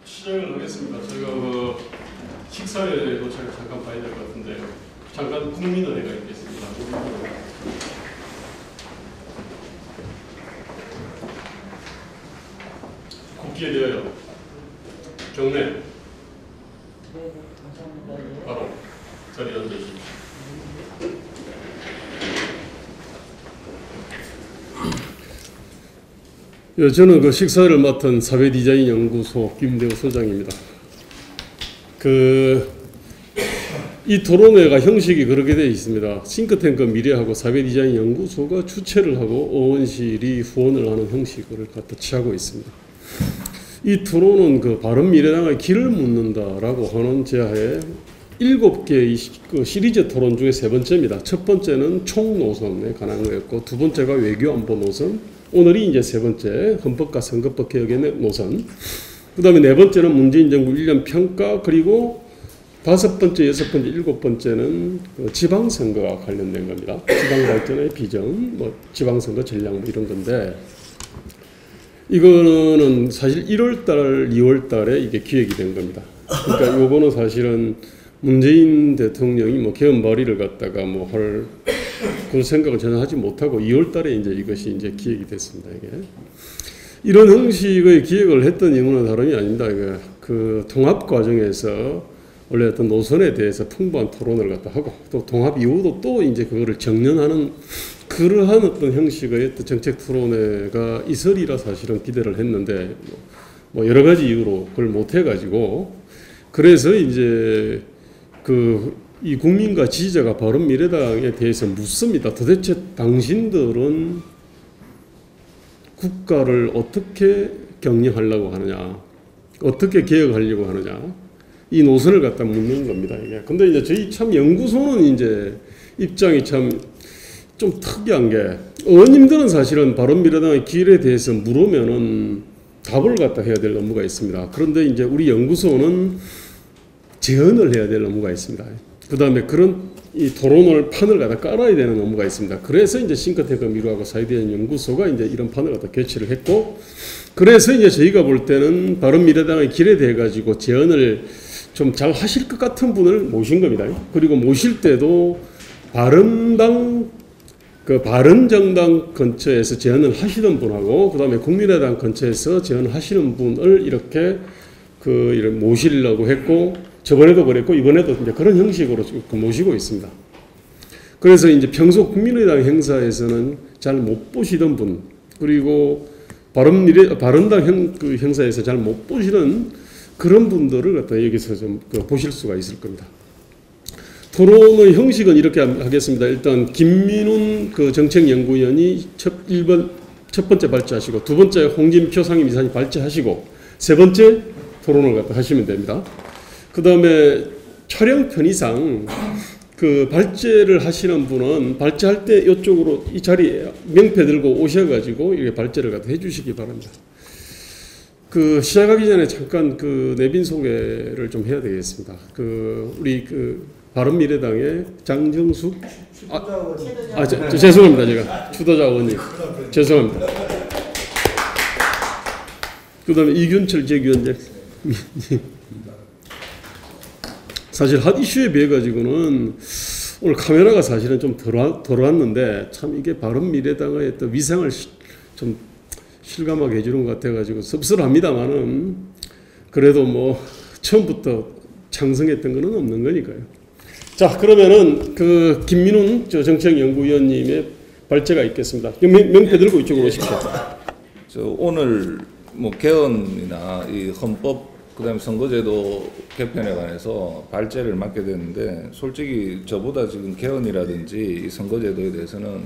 시작을 하겠습니다. 저희가 그 식사회도 제가 잠깐 봐야 될 것 같은데 잠깐 국민은혜가 있겠습니다. 국기에 대하여 경례. 네, 감사합니다. 바로 자리에 앉으십시오. 저는 그 식사를 맡은 사회디자인연구소 김대호 소장입니다. 이 토론회가 형식이 그렇게 되어 있습니다. 싱크탱크 미래하고 사회디자인연구소가 주최를 하고 의원실이 후원을 하는 형식을 갖다 취하고 있습니다. 이 토론은 그 바른미래당의 길을 묻는다라고 하는 제하에 7개의 그 시리즈 토론 중에 3번째입니다. 첫 번째는 총노선에 관한 거였고, 두 번째가 외교안보 노선, 오늘이 이제 3번째 헌법과 선거법 개혁의 노선, 그 다음에 4번째는 문재인 정부 1년 평가, 그리고 5번째, 6번째, 7번째는 그 지방선거와 관련된 겁니다. 지방발전의 비전, 뭐 지방선거 전략 뭐 이런 건데, 이거는 사실 1월달, 2월달에 이게 기획이 된 겁니다. 그러니까 요거는 사실은 문재인 대통령이 뭐 개헌 발의를 갖다가 뭐 할 그 생각을 전혀 하지 못하고 2월달에 이제 이것이 이제 기획이 됐습니다. 이게 이런 형식의 기획을 했던 이유는 다름이 아닙니다. 그 통합 과정에서 원래 어떤 노선에 대해서 풍부한 토론을 갖다 하고, 또 통합 이후도 또 이제 그거를 정년하는 그러한 어떤 형식의 어떤 정책 토론회가 있으리라 사실은 기대를 했는데, 뭐 여러 가지 이유로 그걸 못 해가지고, 그래서 이제 이 국민과 지지자가 바른미래당에 대해서 묻습니다. 도대체 당신들은 국가를 어떻게 경영하려고 하느냐, 어떻게 개혁하려고 하느냐, 이 노선을 갖다 묻는 겁니다. 이게. 근데 이제 저희 참 연구소는 이제 입장이 참 좀 특이한 게, 의원님들은 사실은 바른미래당의 길에 대해서 물으면은 답을 갖다 해야 될 업무가 있습니다. 그런데 이제 우리 연구소는 제언을 해야 될 업무가 있습니다. 그 다음에 그런 이 토론을 판을 갖다 깔아야 되는 업무가 있습니다. 그래서 이제 싱크탱크 미래하고 사회디자인 연구소가 이제 이런 판을 갖다 개최를 했고, 그래서 이제 저희가 볼 때는 바른미래당의 길에 대해 가지고 제언을 좀 잘 하실 것 같은 분을 모신 겁니다. 그리고 모실 때도 바른정당 근처에서 제언을 하시던 분하고, 그 다음에 국민의당 근처에서 제언을 하시는 분을 이렇게 모시려고 했고, 저번에도 그랬고 이번에도 이제 그런 형식으로 모시고 있습니다. 그래서 이제 평소 국민의당 행사에서는 잘 못 보시던 분, 그리고 바른당 행사에서 잘 못 보시는 그런 분들을 갖다 여기서 좀 보실 수가 있을 겁니다. 토론의 형식은 이렇게 하겠습니다. 일단 김민훈 정책연구위원이 첫 번째 발제하시고, 두 번째 홍준표 상임이사님 발제하시고, 세 번째 토론을 갖다 하시면 됩니다. 그 다음에 촬영 편의상 발제를 하시는 분은 발제할 때 이쪽으로 이 자리에 명패 들고 오셔가지고 이렇게 발제를 갖다 해주시기 바랍니다. 시작하기 전에 잠깐 내빈 소개를 좀 해야 되겠습니다. 우리 바른미래당의 장정숙 죄송합니다. 제가 추도자 의원님 죄송합니다. 그 다음에 이균철 재위원장 사실 핫 이슈에 비해 가지고는 오늘 카메라가 사실은 좀 덜 왔는데, 참 이게 바른미래당의 또 위상을 좀 실감하게 해주는 것 같아가지고 씁쓸합니다만은, 그래도 뭐 처음부터 창성했던 거는 없는 거니까요. 자, 그러면은 김민훈 정책연구위원님의 발제가 있겠습니다. 명패 들고 이쪽으로 오십시오. 오늘 뭐 개헌이나 이 헌법, 그다음에 선거제도 개편에 관해서 발제를 맡게 됐는데, 솔직히 저보다 지금 개헌이라든지 이 선거제도에 대해서는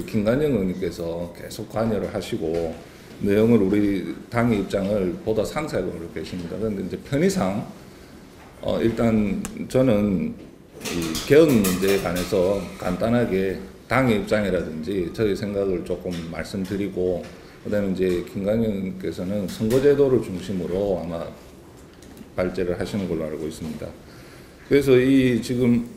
김관영 의원님께서 계속 관여를 하시고 내용을 우리 당의 입장을 보다 상세하게 알고 계십니다. 그런데 이제 편의상 일단 저는 이 개헌 문제에 관해서 간단하게 당의 입장이라든지 저희 생각을 조금 말씀드리고, 그다음에 이제 김관영 의원님께서는 선거제도를 중심으로 아마 발제를 하시는 걸로 알고 있습니다. 그래서 이 지금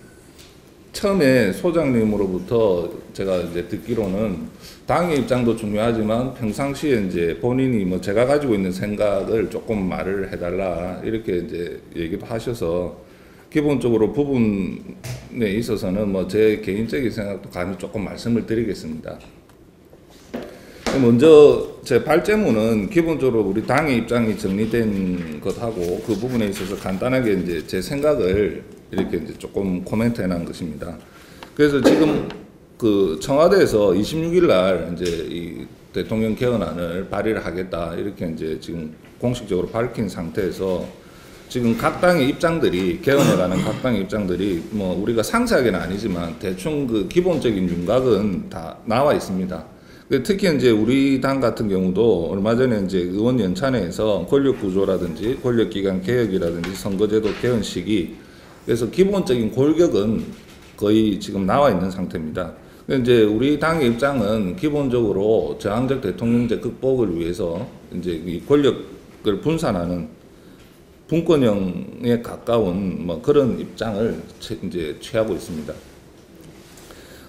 처음에 소장님으로부터 제가 이제 듣기로는 당의 입장도 중요하지만 평상시에 이제 본인이 뭐 제가 가지고 있는 생각을 조금 말을 해달라 이렇게 이제 얘기도 하셔서 기본적으로 부분에 있어서는 뭐 제 개인적인 생각도 간이 조금 말씀을 드리겠습니다. 먼저 제 발제문은 기본적으로 우리 당의 입장이 정리된 것하고 그 부분에 있어서 간단하게 이제 제 생각을 이렇게 이제 조금 코멘트 해놓은 것입니다. 그래서 지금 그 청와대에서 26일 날 이제 이 대통령 개헌안을 발의를 하겠다 이렇게 이제 지금 공식적으로 밝힌 상태에서 지금 각 당의 입장들이 개헌에 관한 각 당의 입장들이 뭐 우리가 상세하게는 아니지만 대충 그 기본적인 윤곽은 다 나와 있습니다. 특히 이제 우리 당 같은 경우도 얼마 전에 이제 의원 연찬회에서 권력 구조라든지 권력 기관 개혁이라든지 선거제도 개헌 시기 그래서 기본적인 골격은 거의 지금 나와 있는 상태입니다. 이제 우리 당의 입장은 기본적으로 저항적 대통령제 극복을 위해서 이제 이 권력을 분산하는 분권형에 가까운 뭐 그런 입장을 이제 취하고 있습니다.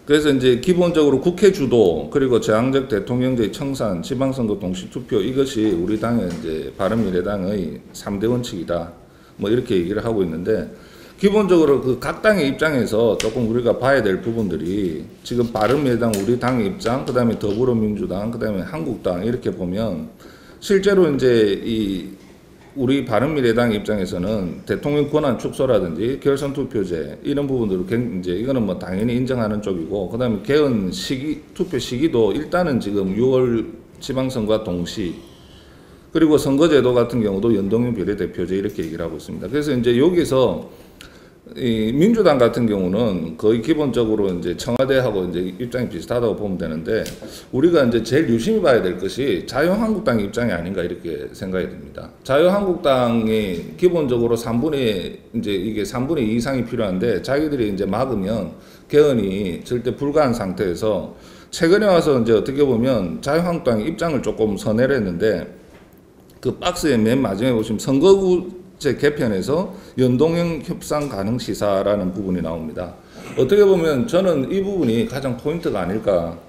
그래서 이제 기본적으로 국회 주도 그리고 저항적 대통령제 청산, 지방선거 동시투표 이것이 우리 당의 이제 바른미래당의 3대 원칙이다. 뭐 이렇게 얘기를 하고 있는데 기본적으로 그 각 당의 입장에서 조금 우리가 봐야 될 부분들이 지금 바른미래당 우리 당의 입장, 그다음에 더불어민주당, 그다음에 한국당 이렇게 보면 실제로 이제 이 우리 바른미래당 입장에서는 대통령 권한 축소라든지 결선 투표제 이런 부분들을 이제 이거는 뭐 당연히 인정하는 쪽이고 그다음에 개헌 시기 투표 시기도 일단은 지금 6월 지방선거와 동시 그리고 선거제도 같은 경우도 연동형 비례대표제 이렇게 얘기를 하고 있습니다. 그래서 이제 여기서 이 민주당 같은 경우는 거의 기본적으로 이제 청와대하고 이제 입장이 비슷하다고 보면 되는데 우리가 이제 제일 유심히 봐야 될 것이 자유한국당의 입장이 아닌가 이렇게 생각이 듭니다. 자유한국당이 기본적으로 3분의 이제 이게 3분의 2 이상이 필요한데 자기들이 이제 막으면 개헌이 절대 불가한 상태에서 최근에 와서 이제 어떻게 보면 자유한국당의 입장을 조금 선회를 했는데 그 박스의 맨 마지막에 보시면 선거구제 개편에서 연동형 협상 가능 시사라는 부분이 나옵니다. 어떻게 보면 저는 이 부분이 가장 포인트가 아닐까.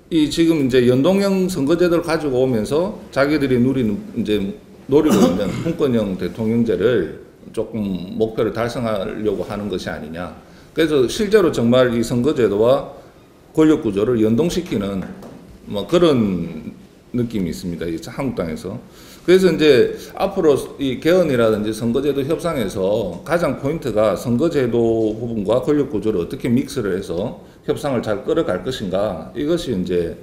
이 지금 이제 연동형 선거제도를 가지고 오면서 자기들이 노리고 있는 분권형 대통령제를 조금 목표를 달성하려고 하는 것이 아니냐. 그래서 실제로 정말 이 선거제도와 권력구조를 연동시키는 뭐 그런 느낌이 있습니다. 이 한국당에서. 그래서 이제 앞으로 이 개헌이라든지 선거제도 협상에서 가장 포인트가 선거제도 부분과 권력구조를 어떻게 믹스를 해서 협상을 잘 끌어갈 것인가. 이것이 이제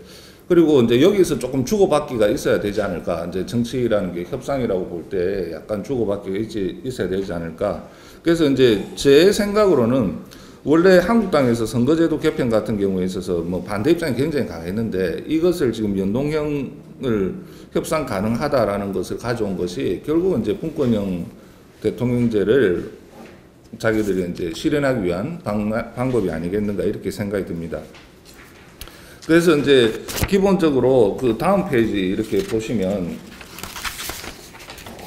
그리고 이제 여기서 조금 주고받기가 있어야 되지 않을까. 이제 정치라는 게 협상이라고 볼 때 약간 주고받기가 있어야 되지 않을까. 그래서 이제 제 생각으로는 원래 한국당에서 선거제도 개편 같은 경우에 있어서 뭐 반대 입장이 굉장히 강했는데 이것을 지금 연동형을 협상 가능하다라는 것을 가져온 것이 결국은 이제 분권형 대통령제를 자기들이 이제 실현하기 위한 방법이 아니겠는가 이렇게 생각이 듭니다. 그래서 이제 기본적으로 그 다음 페이지 이렇게 보시면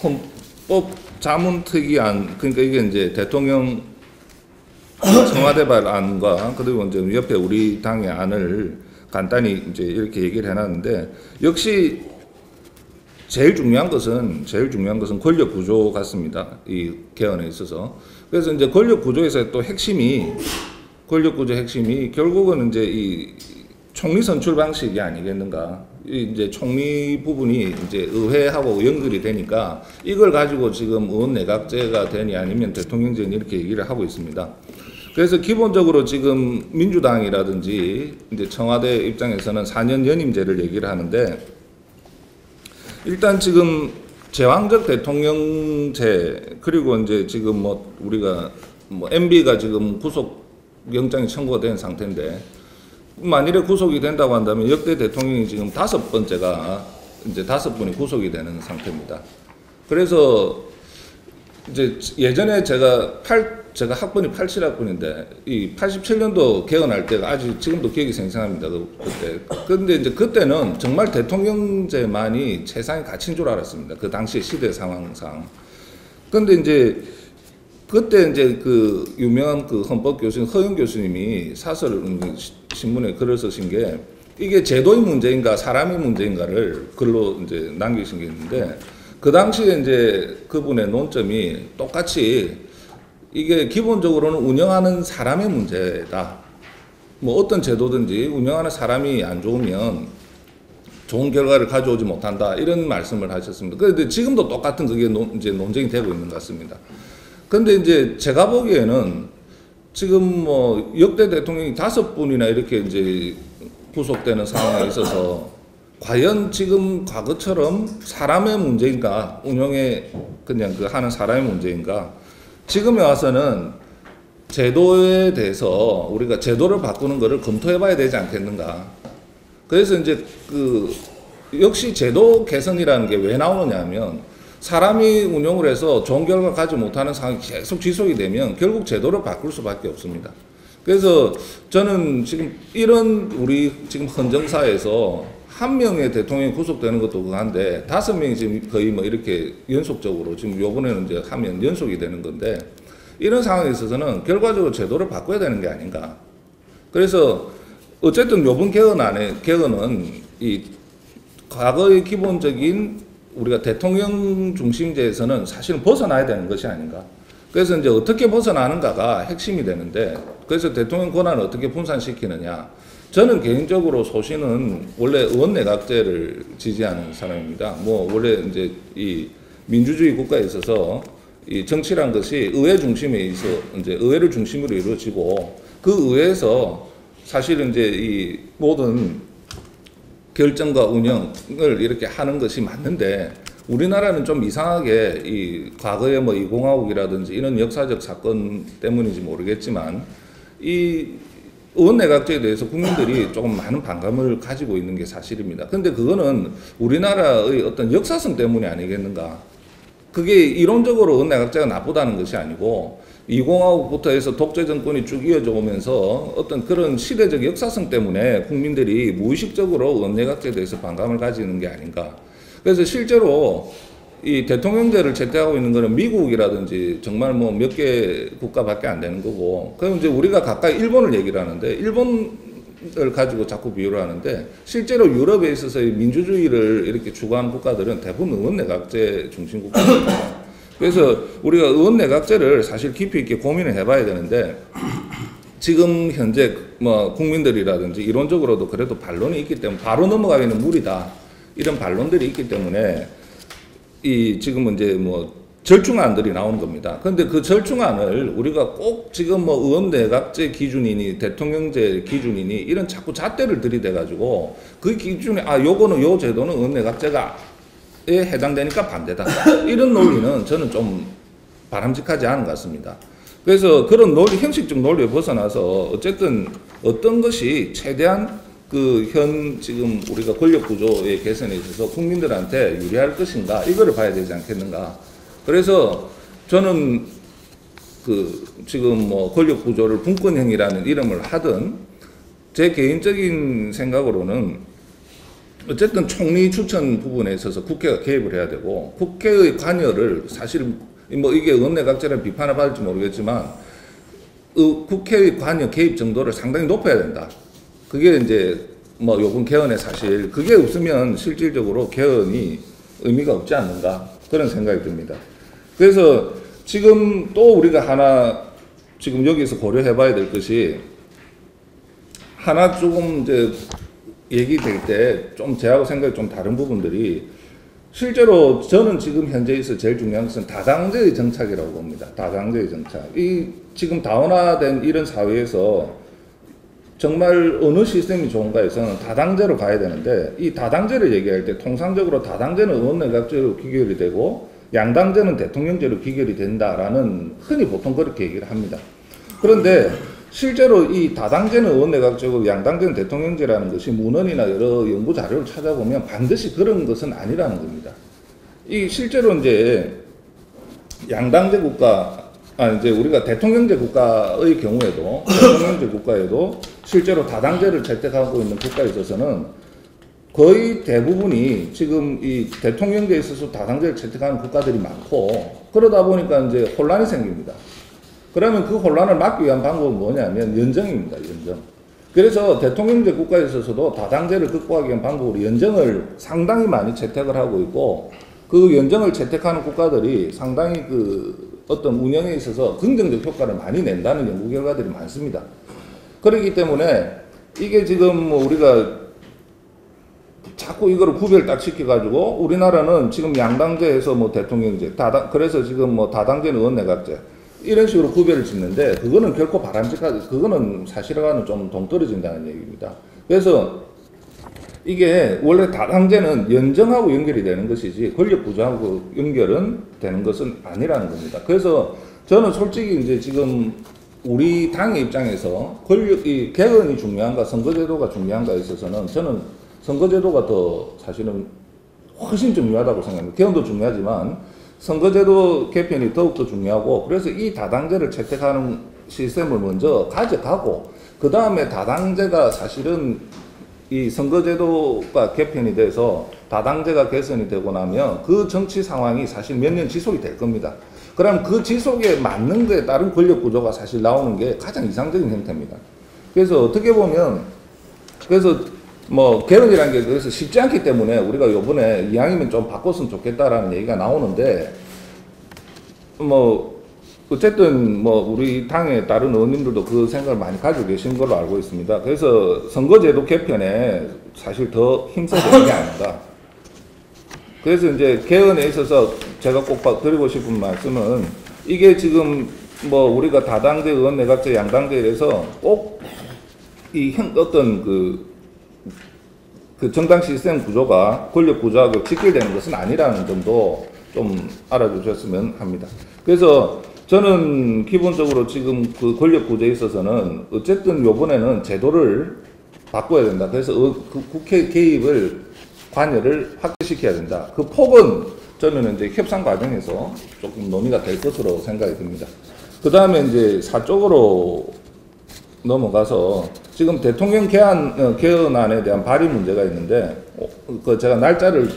헌법 자문특위안 그러니까 이게 이제 대통령 청와대발 안과 그리고 이제 옆에 우리 당의 안을 간단히 이제 이렇게 얘기를 해놨는데 역시 제일 중요한 것은 권력 구조 같습니다. 이 개헌에 있어서. 그래서 이제 권력 구조에서 또 권력 구조 핵심이 결국은 이제 이 총리 선출 방식이 아니겠는가. 이제 총리 부분이 이제 의회하고 연결이 되니까 이걸 가지고 지금 의원 내각제가 되니 아니면 대통령제니 이렇게 얘기를 하고 있습니다. 그래서 기본적으로 지금 민주당이라든지 이제 청와대 입장에서는 4년 연임제를 얘기를 하는데 일단 지금 제왕적 대통령제 그리고 이제 지금 뭐 우리가 뭐 MB가 지금 구속 영장이 청구가 된 상태인데 만일에 구속이 된다고 한다면 역대 대통령이 지금 5번째가 이제 5분이 구속이 되는 상태입니다. 그래서 이제 예전에 제가 학번이 87학번인데 이 87년도 개헌할 때가 아직 지금도 기억이 생생합니다. 그때. 근데 이제 그때는 정말 대통령제만이 최상의 가치인 줄 알았습니다. 그 당시 시대 상황상. 근데 이제 그때 이제 그 유명한 그 헌법 교수님 허영 교수님이 사설 신문에 글을 쓰신 게 이게 제도의 문제인가 사람의 문제인가를 글로 이제 남기신 게 있는데 그 당시에 이제 그분의 논점이 똑같이 이게 기본적으로는 운영하는 사람의 문제다. 뭐 어떤 제도든지 운영하는 사람이 안 좋으면 좋은 결과를 가져오지 못한다. 이런 말씀을 하셨습니다. 그런데 지금도 똑같은 그게 이제 논쟁이 되고 있는 것 같습니다. 근데 이제 제가 보기에는 지금 뭐 역대 대통령이 5분이나 이렇게 이제 구속되는 상황에 있어서 과연 지금 과거처럼 사람의 문제인가, 운영에 그냥 그 하는 사람의 문제인가, 지금에 와서는 제도에 대해서 우리가 제도를 바꾸는 것을 검토해 봐야 되지 않겠는가. 그래서 이제 그 역시 제도 개선이라는 게 왜 나오느냐면 사람이 운영을 해서 좋은 결과 가지 못하는 상황이 계속 지속이 되면 결국 제도를 바꿀 수밖에 없습니다. 그래서 저는 지금 이런 우리 지금 헌정사에서 한 명의 대통령이 구속되는 것도 그한데 5명이 지금 거의 뭐 이렇게 연속적으로 지금 요번에는 이제 하면 연속이 되는 건데 이런 상황에 있어서는 결과적으로 제도를 바꿔야 되는 게 아닌가. 그래서 어쨌든 요번 개헌은 이 과거의 기본적인 우리가 대통령 중심제에서는 사실은 벗어나야 되는 것이 아닌가. 그래서 이제 어떻게 벗어나는가가 핵심이 되는데 그래서 대통령 권한을 어떻게 분산시키느냐. 저는 개인적으로 소신은 원래 의원내각제를 지지하는 사람입니다. 뭐 원래 이제 이 민주주의 국가에 있어서 이 정치란 것이 의회 중심에 있어 이제 의회를 중심으로 이루어지고 그 의회에서 사실은 이제 이 모든 결정과 운영을 이렇게 하는 것이 맞는데 우리나라는 좀 이상하게 이 과거에 뭐 20화국이라든지 이런 역사적 사건 때문인지 모르겠지만 이 의원내각제에 대해서 국민들이 조금 많은 반감을 가지고 있는 게 사실입니다. 그런데 그거는 우리나라의 어떤 역사성 때문이 아니겠는가. 그게 이론적으로 의원내각제가 나쁘다는 것이 아니고 20화국부터 해서 독재 정권이 쭉 이어져 오면서 어떤 그런 시대적 역사성 때문에 국민들이 무의식적으로 의원내각제에 대해서 반감을 가지는 게 아닌가. 그래서 실제로 이 대통령제를 채택하고 있는 거는 미국이라든지 정말 뭐 몇 개 국가밖에 안 되는 거고, 그럼 이제 우리가 가까이 일본을 얘기를 하는데 일본을 가지고 자꾸 비유를 하는데 실제로 유럽에 있어서의 민주주의를 이렇게 추구하는 국가들은 대부분 의원내각제 중심 국가입니다. 그래서 우리가 의원내각제를 사실 깊이 있게 고민을 해봐야 되는데 지금 현재 뭐 국민들이라든지 이론적으로도 그래도 반론이 있기 때문에 바로 넘어가기는 무리다 이런 반론들이 있기 때문에 이 지금은 이제 뭐 절충안들이 나오는 겁니다. 그런데 그 절충안을 우리가 꼭 지금 뭐 의원내각제 기준이니 대통령제 기준이니 이런 자꾸 잣대를 들이대 가지고 그 기준에 요거는 요 제도는 의원내각제가 에 해당되니까 반대다. 이런 논리는 저는 좀 바람직하지 않은 것 같습니다. 그래서 그런 논리, 형식적 논리에 벗어나서 어쨌든 어떤 것이 최대한 그 현 지금 우리가 권력 구조의 개선에 있어서 국민들한테 유리할 것인가 이거를 봐야 되지 않겠는가. 그래서 저는 그 지금 뭐 권력 구조를 분권형이라는 이름을 하든 제 개인적인 생각으로는 어쨌든 총리 추천 부분에 있어서 국회가 개입을 해야 되고 국회의 관여를 사실 뭐 이게 의원내각제라는 비판을 받을지 모르겠지만 국회의 관여 개입 정도를 상당히 높여야 된다. 그게 이제 뭐 요번 개헌에 사실 그게 없으면 실질적으로 개헌이 의미가 없지 않는가 그런 생각이 듭니다. 그래서 지금 또 우리가 하나 지금 여기서 고려해 봐야 될 것이 하나 조금 이제 얘기될 때 좀 제하고 생각이 좀 다른 부분들이 실제로 저는 지금 현재에서 제일 중요한 것은 다당제의 정착이라고 봅니다. 다당제의 정착. 이 지금 다원화된 이런 사회에서 정말 어느 시스템이 좋은가에서는 다당제로 가야 되는데 이 다당제를 얘기할 때 통상적으로 다당제는 의원내각제로 귀결이 되고 양당제는 대통령제로 귀결이 된다라는 흔히 보통 그렇게 얘기를 합니다. 그런데 실제로 이 다당제는 의원내각제고 양당제는 대통령제라는 것이 문헌이나 여러 연구 자료를 찾아보면 반드시 그런 것은 아니라는 겁니다. 이 실제로 이제 양당제 국가, 이제 우리가 대통령제 국가의 경우에도 대통령제 국가에도 실제로 다당제를 채택하고 있는 국가에 있어서는 거의 대부분이 지금 이 대통령제에 있어서 다당제를 채택하는 국가들이 많고 그러다 보니까 이제 혼란이 생깁니다. 그러면 그 혼란을 막기 위한 방법은 뭐냐면 연정입니다. 연정. 그래서 대통령제 국가에 있어서도 다당제를 극복하기 위한 방법으로 연정을 상당히 많이 채택을 하고 있고, 그 연정을 채택하는 국가들이 상당히 그 어떤 운영에 있어서 긍정적 효과를 많이 낸다는 연구 결과들이 많습니다. 그렇기 때문에 이게 지금 뭐 우리가 자꾸 이거를 구별 딱 시켜가지고 우리나라는 지금 양당제에서 뭐 대통령제, 그래서 지금 뭐 다당제는 의원내각제 이런 식으로 구별을 짓는데, 그거는 결코 바람직하지, 그거는 사실과는 좀 동떨어진다는 얘기입니다. 그래서 이게 원래 다당제는 연정하고 연결이 되는 것이지 권력 구조하고 연결은 되는 것은 아니라는 겁니다. 그래서 저는 솔직히 이제 지금 우리 당의 입장에서 권력이 개헌이 중요한가 선거제도가 중요한가에 있어서는 저는 선거제도가 더 사실은 훨씬 중요하다고 생각합니다. 개헌도 중요하지만 선거제도 개편이 더욱더 중요하고, 그래서 이 다당제를 채택하는 시스템을 먼저 가져가고, 그 다음에 다당제가 사실은 이 선거제도가 개편이 돼서 다당제가 개선이 되고 나면 그 정치 상황이 사실 몇 년 지속이 될 겁니다. 그럼 그 지속에 맞는 거에 따른 권력 구조가 사실 나오는 게 가장 이상적인 형태입니다. 그래서 어떻게 보면, 그래서 뭐 개헌이라는 게 그래서 쉽지 않기 때문에 우리가 요번에 이왕이면 좀 바꿨으면 좋겠다라는 얘기가 나오는데, 뭐 어쨌든 뭐 우리 당의 다른 의원님들도 그 생각을 많이 가지고 계신 걸로 알고 있습니다. 그래서 선거제도 개편에 사실 더 힘써야 되는 게 아닌가. 그래서 이제 개헌에 있어서 제가 꼭 드리고 싶은 말씀은, 이게 지금 뭐 우리가 다당제, 의원내각제, 양당제에서 꼭 이 어떤 그 정당 시스템 구조가 권력 구조하고 직결되는 것은 아니라는 점도 좀 알아주셨으면 합니다. 그래서 저는 기본적으로 지금 그 권력 구조에 있어서는 어쨌든 요번에는 제도를 바꿔야 된다. 그래서 그 국회 개입을, 관여를 확대시켜야 된다. 그 폭은 저는 이제 협상 과정에서 조금 논의가 될 것으로 생각이 듭니다. 그 다음에 이제 사적으로 넘어가서 지금 대통령 개헌안에 대한 발의 문제가 있는데, 그 제가 날짜를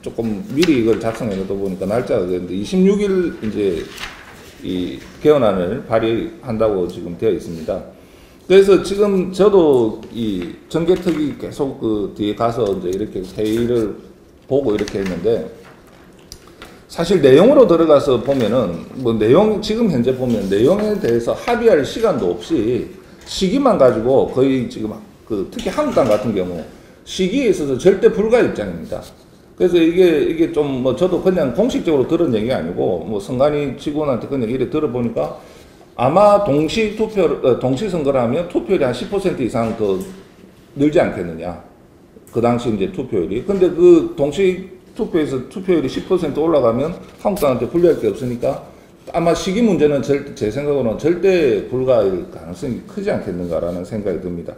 조금 미리 이걸 작성해 놓다 보니까 날짜가 됐는데 26일 이제 이 개헌안을 발의한다고 지금 되어 있습니다. 그래서 지금 저도 이 정개특위 계속 그 뒤에 가서 이제 이렇게 회의를 보고 이렇게 했는데, 사실 내용으로 들어가서 보면은 뭐 지금 현재 보면 내용에 대해서 합의할 시간도 없이 시기만 가지고 거의 지금 특히 한국당 같은 경우 시기에 있어서 절대 불가 입장입니다. 그래서 이게 좀 뭐 저도 그냥 공식적으로 들은 얘기 아니고 뭐 선관위 직원한테 그냥 이래 들어보니까 아마 동시 선거를 하면 투표율이 한 10% 이상 더 늘지 않겠느냐. 그 당시 이제 투표율이. 근데 그 동시 투표에서 투표율이 10% 올라가면 한국당한테 불리할 게 없으니까 아마 시기 문제는 제 생각으로는 절대 불가일 가능성이 크지 않겠는가라는 생각이 듭니다.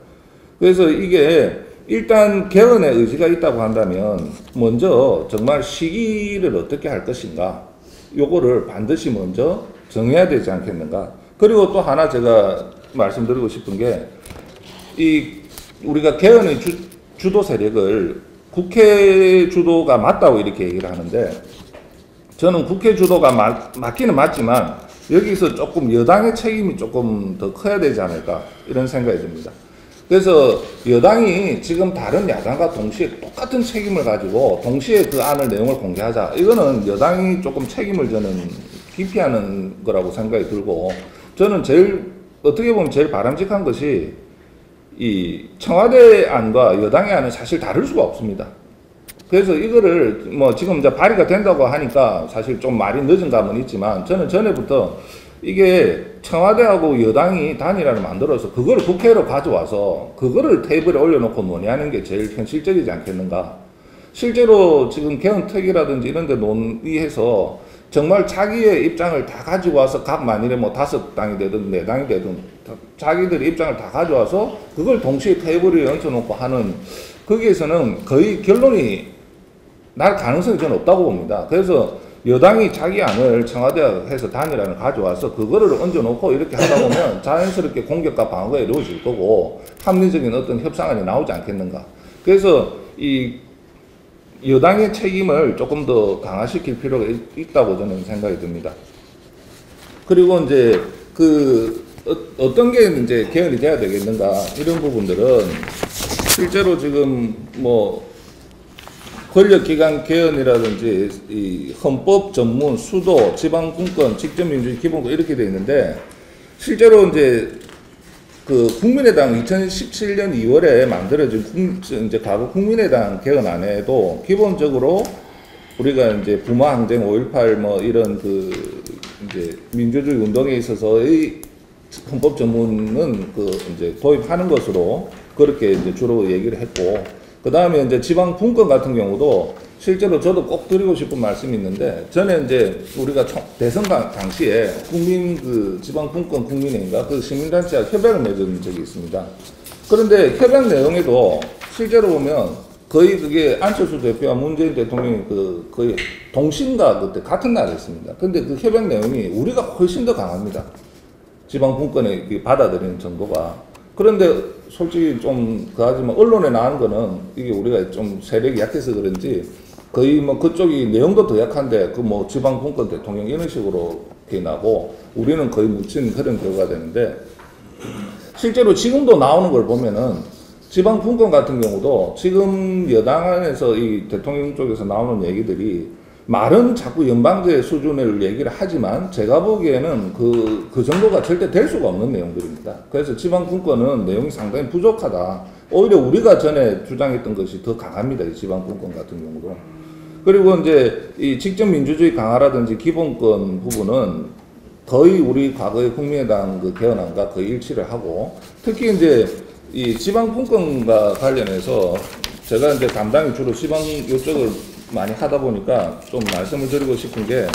그래서 이게 일단 개헌의 의지가 있다고 한다면 먼저 정말 시기를 어떻게 할 것인가, 요거를 반드시 먼저 정해야 되지 않겠는가. 그리고 또 하나 제가 말씀드리고 싶은 게, 우리가 개헌의 주도 세력을 국회 주도가 맞다고 이렇게 얘기를 하는데, 저는 국회 주도가 맞기는 맞지만 여기서 조금 여당의 책임이 조금 더 커야 되지 않을까 이런 생각이 듭니다. 그래서 여당이 지금 다른 야당과 동시에 똑같은 책임을 가지고 동시에 그 안을 내용을 공개하자, 이거는 여당이 조금 책임을 저는 기피하는 거라고 생각이 들고, 저는 어떻게 보면 제일 바람직한 것이 이 청와대 안과 여당의 안은 사실 다를 수가 없습니다. 그래서 이거를 뭐 지금 이제 발의가 된다고 하니까 사실 좀 말이 늦은 감은 있지만, 저는 전에부터 이게 청와대하고 여당이 단일화를 만들어서 그거를 국회로 가져와서 그거를 테이블에 올려놓고 논의하는 게 제일 현실적이지 않겠는가. 실제로 지금 개헌특위라든지 이런 데 논의해서 정말 자기의 입장을 다 가지고 와서 각 만일에 뭐 5당이 되든 4당이 되든 자기들의 입장을 다 가져와서 그걸 동시에 테이블에 얹어놓고 하는, 거기에서는 거의 결론이 날 가능성이 저는 없다고 봅니다. 그래서 여당이 자기 안을 청와대에서 단일화를 가져와서 그거를 얹어놓고 이렇게 하다 보면 자연스럽게 공격과 방어가 이루어질 거고 합리적인 어떤 협상안이 나오지 않겠는가. 그래서 이 여당의 책임을 조금 더 강화시킬 필요가 있다고 저는 생각이 듭니다. 그리고 이제 어떤 게 이제 개헌이 돼야 되겠는가 이런 부분들은 실제로 지금 뭐 권력기관 개헌이라든지 이 헌법 전문, 수도, 지방분권, 직접민주주의 기본권 이렇게 돼 있는데 실제로 이제 그 국민의당 2017년 2월에 만들어진 이제 과거 국민의당 개헌안에도 기본적으로 우리가 이제 부마항쟁 5.18 뭐 이런 그 이제 민주주의 운동에 있어서의 헌법 전문은 그 이제 도입하는 것으로 그렇게 이제 주로 얘기를 했고, 그 다음에 이제 지방 분권 같은 경우도 실제로 저도 꼭 드리고 싶은 말씀이 있는데, 전에 이제 우리가 대선 당시에 국민 그 지방 분권 국민회인가 그 시민단체와 협약을 맺은 적이 있습니다. 그런데 협약 내용에도 실제로 보면 거의 그게 안철수 대표와 문재인 대통령이 그 거의 동시인가 그때 같은 날에 했습니다. 근데 그 협약 내용이 우리가 훨씬 더 강합니다. 지방 분권에 받아들이는 정도가. 그런데 솔직히 좀 그하지만 언론에 나온 거는 이게 우리가 좀 세력이 약해서 그런지 거의 뭐 그쪽이 내용도 더 약한데 그 뭐 지방 분권 대통령 이런 식으로 이렇게 나고 우리는 거의 묻힌 그런 결과가 되는데, 실제로 지금도 나오는 걸 보면은 지방 분권 같은 경우도 지금 여당 안에서 이 대통령 쪽에서 나오는 얘기들이 말은 자꾸 연방제 수준을 얘기를 하지만 제가 보기에는 그 정도가 절대 될 수가 없는 내용들입니다. 그래서 지방 분권은 내용이 상당히 부족하다. 오히려 우리가 전에 주장했던 것이 더 강합니다. 이 지방 분권 같은 경우도. 그리고 이제 이 직접 민주주의 강화라든지 기본권 부분은 거의 우리 과거의 국민의당 그 개헌안과 거의 일치를 하고, 특히 이제 이 지방 분권과 관련해서 제가 이제 담당이 주로 지방 요쪽을 많이 하다 보니까 좀 말씀을 드리고 싶은 게,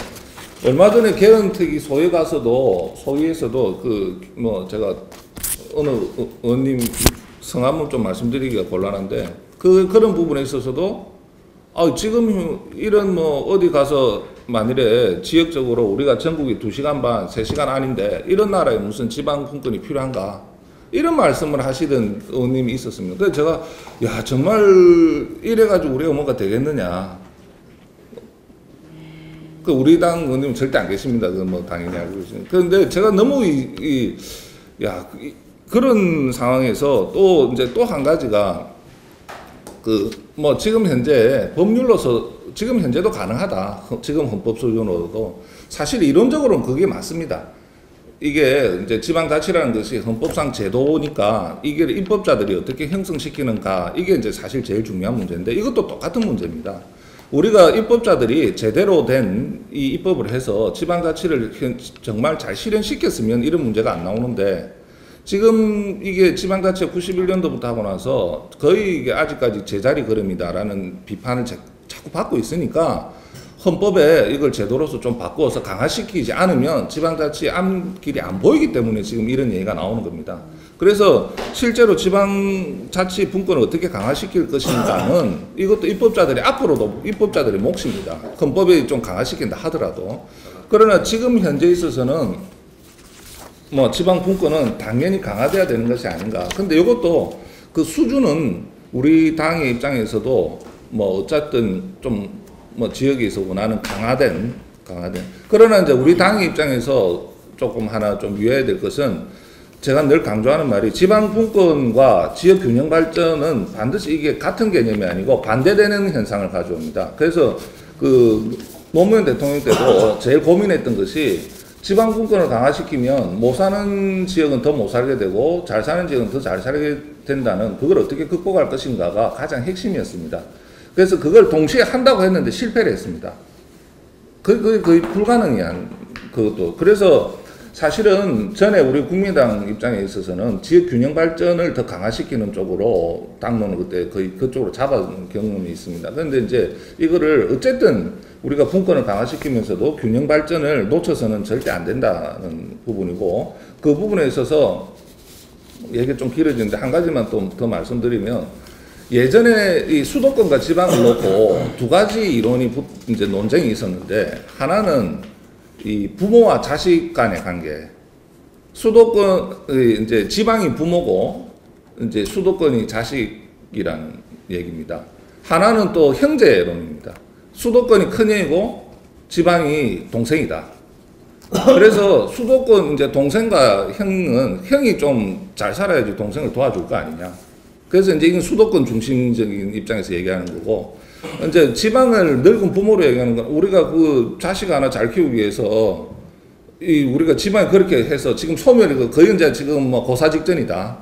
얼마 전에 개헌특위 소위에서도 그 뭐 제가 어느 의원님 성함을 좀 말씀드리기가 곤란한데 그런 부분에 있어서도 지금 이런 뭐 어디 가서 만일에 지역적으로 우리가 전국이 2시간 반, 3시간 아닌데 이런 나라에 무슨 지방 분권이 필요한가? 이런 말씀을 하시던 의원님이 있었습니다. 그래서 제가 야 정말 이래가지고 우리가 뭐가 되겠느냐. 그 우리 당 의원님은 절대 안 계십니다. 그 뭐 당연히 알고 계시는. 그런데 제가 너무 그런 상황에서 또 이제 또 한 가지가 그 뭐 지금 현재 법률로서 지금 현재도 가능하다. 지금 헌법 수준으로도 사실 이론적으로는 그게 맞습니다. 이게 이제 지방자치라는 것이 헌법상 제도니까 이게 입법자들이 어떻게 형성시키는가, 이게 이제 사실 제일 중요한 문제인데 이것도 똑같은 문제입니다. 우리가 입법자들이 제대로 된 이 입법을 해서 지방자치를 정말 잘 실현시켰으면 이런 문제가 안 나오는데, 지금 이게 지방자치가 91년도부터 하고 나서 거의 이게 아직까지 제자리 걸음이다라는 비판을 자꾸 받고 있으니까 헌법에 이걸 제도로서 좀 바꾸어서 강화시키지 않으면 지방자치 앞길이 안 보이기 때문에 지금 이런 얘기가 나오는 겁니다. 그래서 실제로 지방자치 분권을 어떻게 강화시킬 것인가는 이것도 앞으로도 입법자들의 몫입니다. 헌법에 좀 강화시킨다 하더라도. 그러나 지금 현재 있어서는 뭐 지방 분권은 당연히 강화돼야 되는 것이 아닌가. 근데 이것도 그 수준은 우리 당의 입장에서도 뭐 어쨌든 좀 뭐 지역에서 원하는 강화된. 그러나 이제 우리 당의 입장에서 조금 하나 좀 유의해야 될 것은, 제가 늘 강조하는 말이 지방 분권과 지역 균형 발전은 반드시 이게 같은 개념이 아니고 반대되는 현상을 가져옵니다. 그래서 그 노무현 대통령 때도 제일 고민했던 것이 지방 분권을 강화시키면 못 사는 지역은 더 못 살게 되고 잘 사는 지역은 더 잘 살게 된다는, 그걸 어떻게 극복할 것인가가 가장 핵심이었습니다. 그래서 그걸 동시에 한다고 했는데 실패를 했습니다. 거의 불가능한 그것도. 그래서 사실은 전에 우리 국민당 입장에 있어서는 지역 균형 발전을 더 강화시키는 쪽으로 당론을 그때 거의 그쪽으로 잡아준 경험이 있습니다. 그런데 이제 이거를 어쨌든 우리가 분권을 강화시키면서도 균형 발전을 놓쳐서는 절대 안 된다는 부분이고, 그 부분에 있어서 얘기가 좀 길어지는데 한 가지만 또 더 말씀드리면, 예전에 이 수도권과 지방을 놓고 두 가지 이론이 이제 논쟁이 있었는데, 하나는 이 부모와 자식 간의 관계. 수도권, 이제 지방이 부모고, 이제 수도권이 자식이라는 얘기입니다. 하나는 또 형제론입니다. 수도권이 큰형이고 지방이 동생이다. 그래서 수도권 이제 동생과 형은 형이 좀 잘 살아야지 동생을 도와줄 거 아니냐. 그래서 이제 이건 수도권 중심적인 입장에서 얘기하는 거고, 이제 지방을 늙은 부모로 얘기하는 건 우리가 그 자식 하나 잘 키우기 위해서 우리가 지방에 그렇게 해서 지금 소멸이 거의 이제 지금 뭐 고사 직전이다.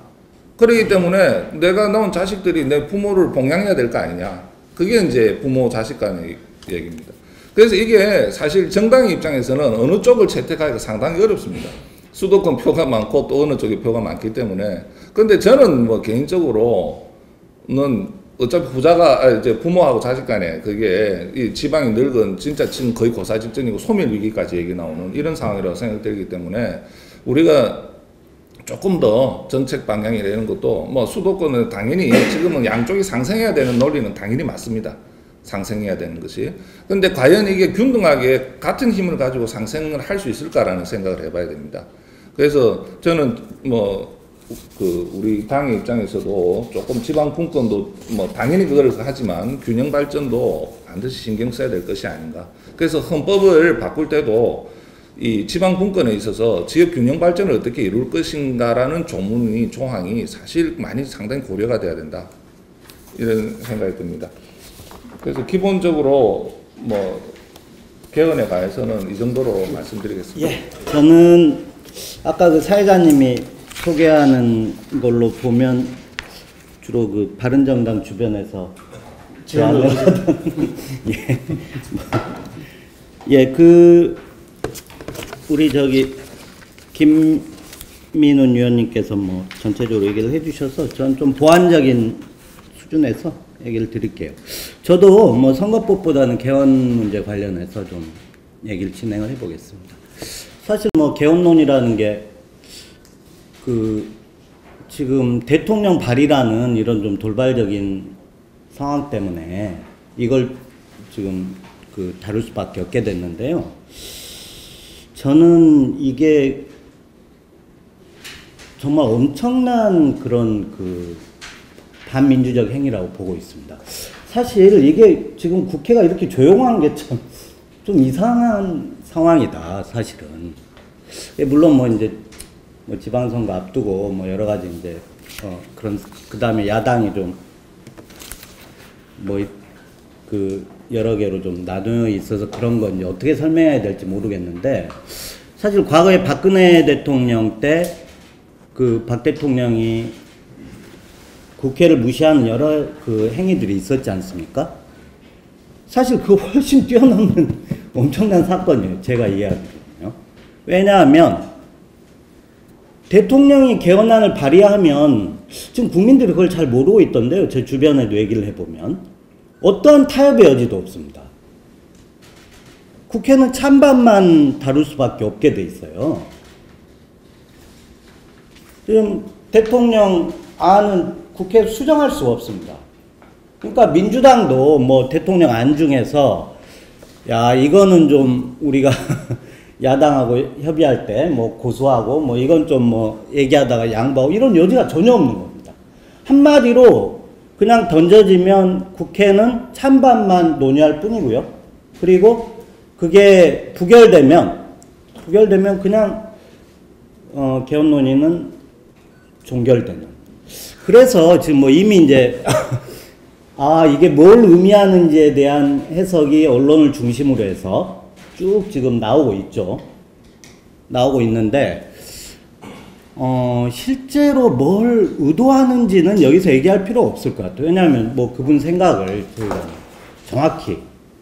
그렇기 때문에 내가 낳은 자식들이 내 부모를 봉양해야 될 거 아니냐. 그게 이제 부모 자식 간의 얘기입니다. 그래서 이게 사실 정당 입장에서는 어느 쪽을 채택하기가 상당히 어렵습니다. 수도권 표가 많고 또 어느 쪽에 표가 많기 때문에. 근데 저는 뭐 개인적으로는 어차피 이제 부모하고 자식 간에 그게 이 지방이 늙은 진짜 지금 거의 고사 직전이고 소멸 위기까지 얘기 나오는 이런 상황이라고 생각되기 때문에 우리가 조금 더 정책 방향이 되는 것도 뭐 수도권은 당연히 지금은 양쪽이 상생해야 되는 논리는 당연히 맞습니다. 상생해야 되는 것이. 근데 과연 이게 균등하게 같은 힘을 가지고 상생을 할 수 있을까라는 생각을 해봐야 됩니다. 그래서 저는 우리 당의 입장에서도 조금 지방 분권도 뭐 당연히 그걸 하지만 균형 발전도 반드시 신경 써야 될 것이 아닌가. 그래서 헌법을 바꿀 때도 이 지방 분권에 있어서 지역 균형 발전을 어떻게 이룰 것인가라는 조항이 사실 상당히 고려가 돼야 된다. 이런 생각이 듭니다. 그래서 기본적으로 뭐 개헌에 관해서는 이 정도로 말씀드리겠습니다. 예, 저는 아까 그 사회자님이 소개하는 걸로 보면 주로 그 바른정당 주변에서 제안을 하던 우리 김민훈 위원님께서 뭐 전체적으로 얘기를 해주셔서 저는 좀 보완적인 수준에서 얘기를 드릴게요. 저도 뭐 선거법보다는 개헌 문제 관련해서 좀 얘기를 진행을 해보겠습니다. 사실 뭐 개헌론이라는 게 지금 대통령 발의라는 이런 좀 돌발적인 상황 때문에 이걸 지금 다룰 수밖에 없게 됐는데요. 저는 이게 정말 엄청난 그런 반민주적 행위라고 보고 있습니다. 사실 이게 지금 국회가 이렇게 조용한 게 좀 이상한 상황이다, 사실은. 물론 뭐 이제 지방선거 앞두고 뭐 여러 가지 이제 그 다음에 야당이 좀 여러 개로 좀 나뉘어 있어서 그런 건 이제 어떻게 설명해야 될지 모르겠는데, 사실 과거에 박근혜 대통령 때 박 대통령이 국회를 무시하는 여러 행위들이 있었지 않습니까? 사실 훨씬 뛰어넘는 엄청난 사건이에요. 제가 이해하기로는요. 왜냐하면 대통령이 개헌안을 발의하면 지금 국민들이 그걸 잘 모르고 있던데요. 제 주변에도 얘기를 해보면 어떠한 타협의 여지도 없습니다. 국회는 찬반만 다룰 수밖에 없게 돼 있어요. 지금 대통령 안은 국회에서 수정할 수가 없습니다. 그러니까 민주당도 뭐 대통령 안 중에서 이거는 좀 우리가 야당하고 협의할 때 뭐 고소하고 뭐 이건 좀 뭐 얘기하다가 양보하고 이런 여지가 전혀 없는 겁니다. 한마디로 그냥 던져지면 국회는 찬반만 논의할 뿐이고요. 그리고 그게 부결되면 그냥 개헌 논의는 종결되는. 그래서 지금 뭐 이미 이제 이게 뭘 의미하는지에 대한 해석이 언론을 중심으로 해서 쭉 지금 나오고 있죠. 나오고 있는데 실제로 뭘 의도하는지는 여기서 얘기할 필요 없을 것 같아요. 왜냐하면 뭐 그분 생각을 저희가 정확히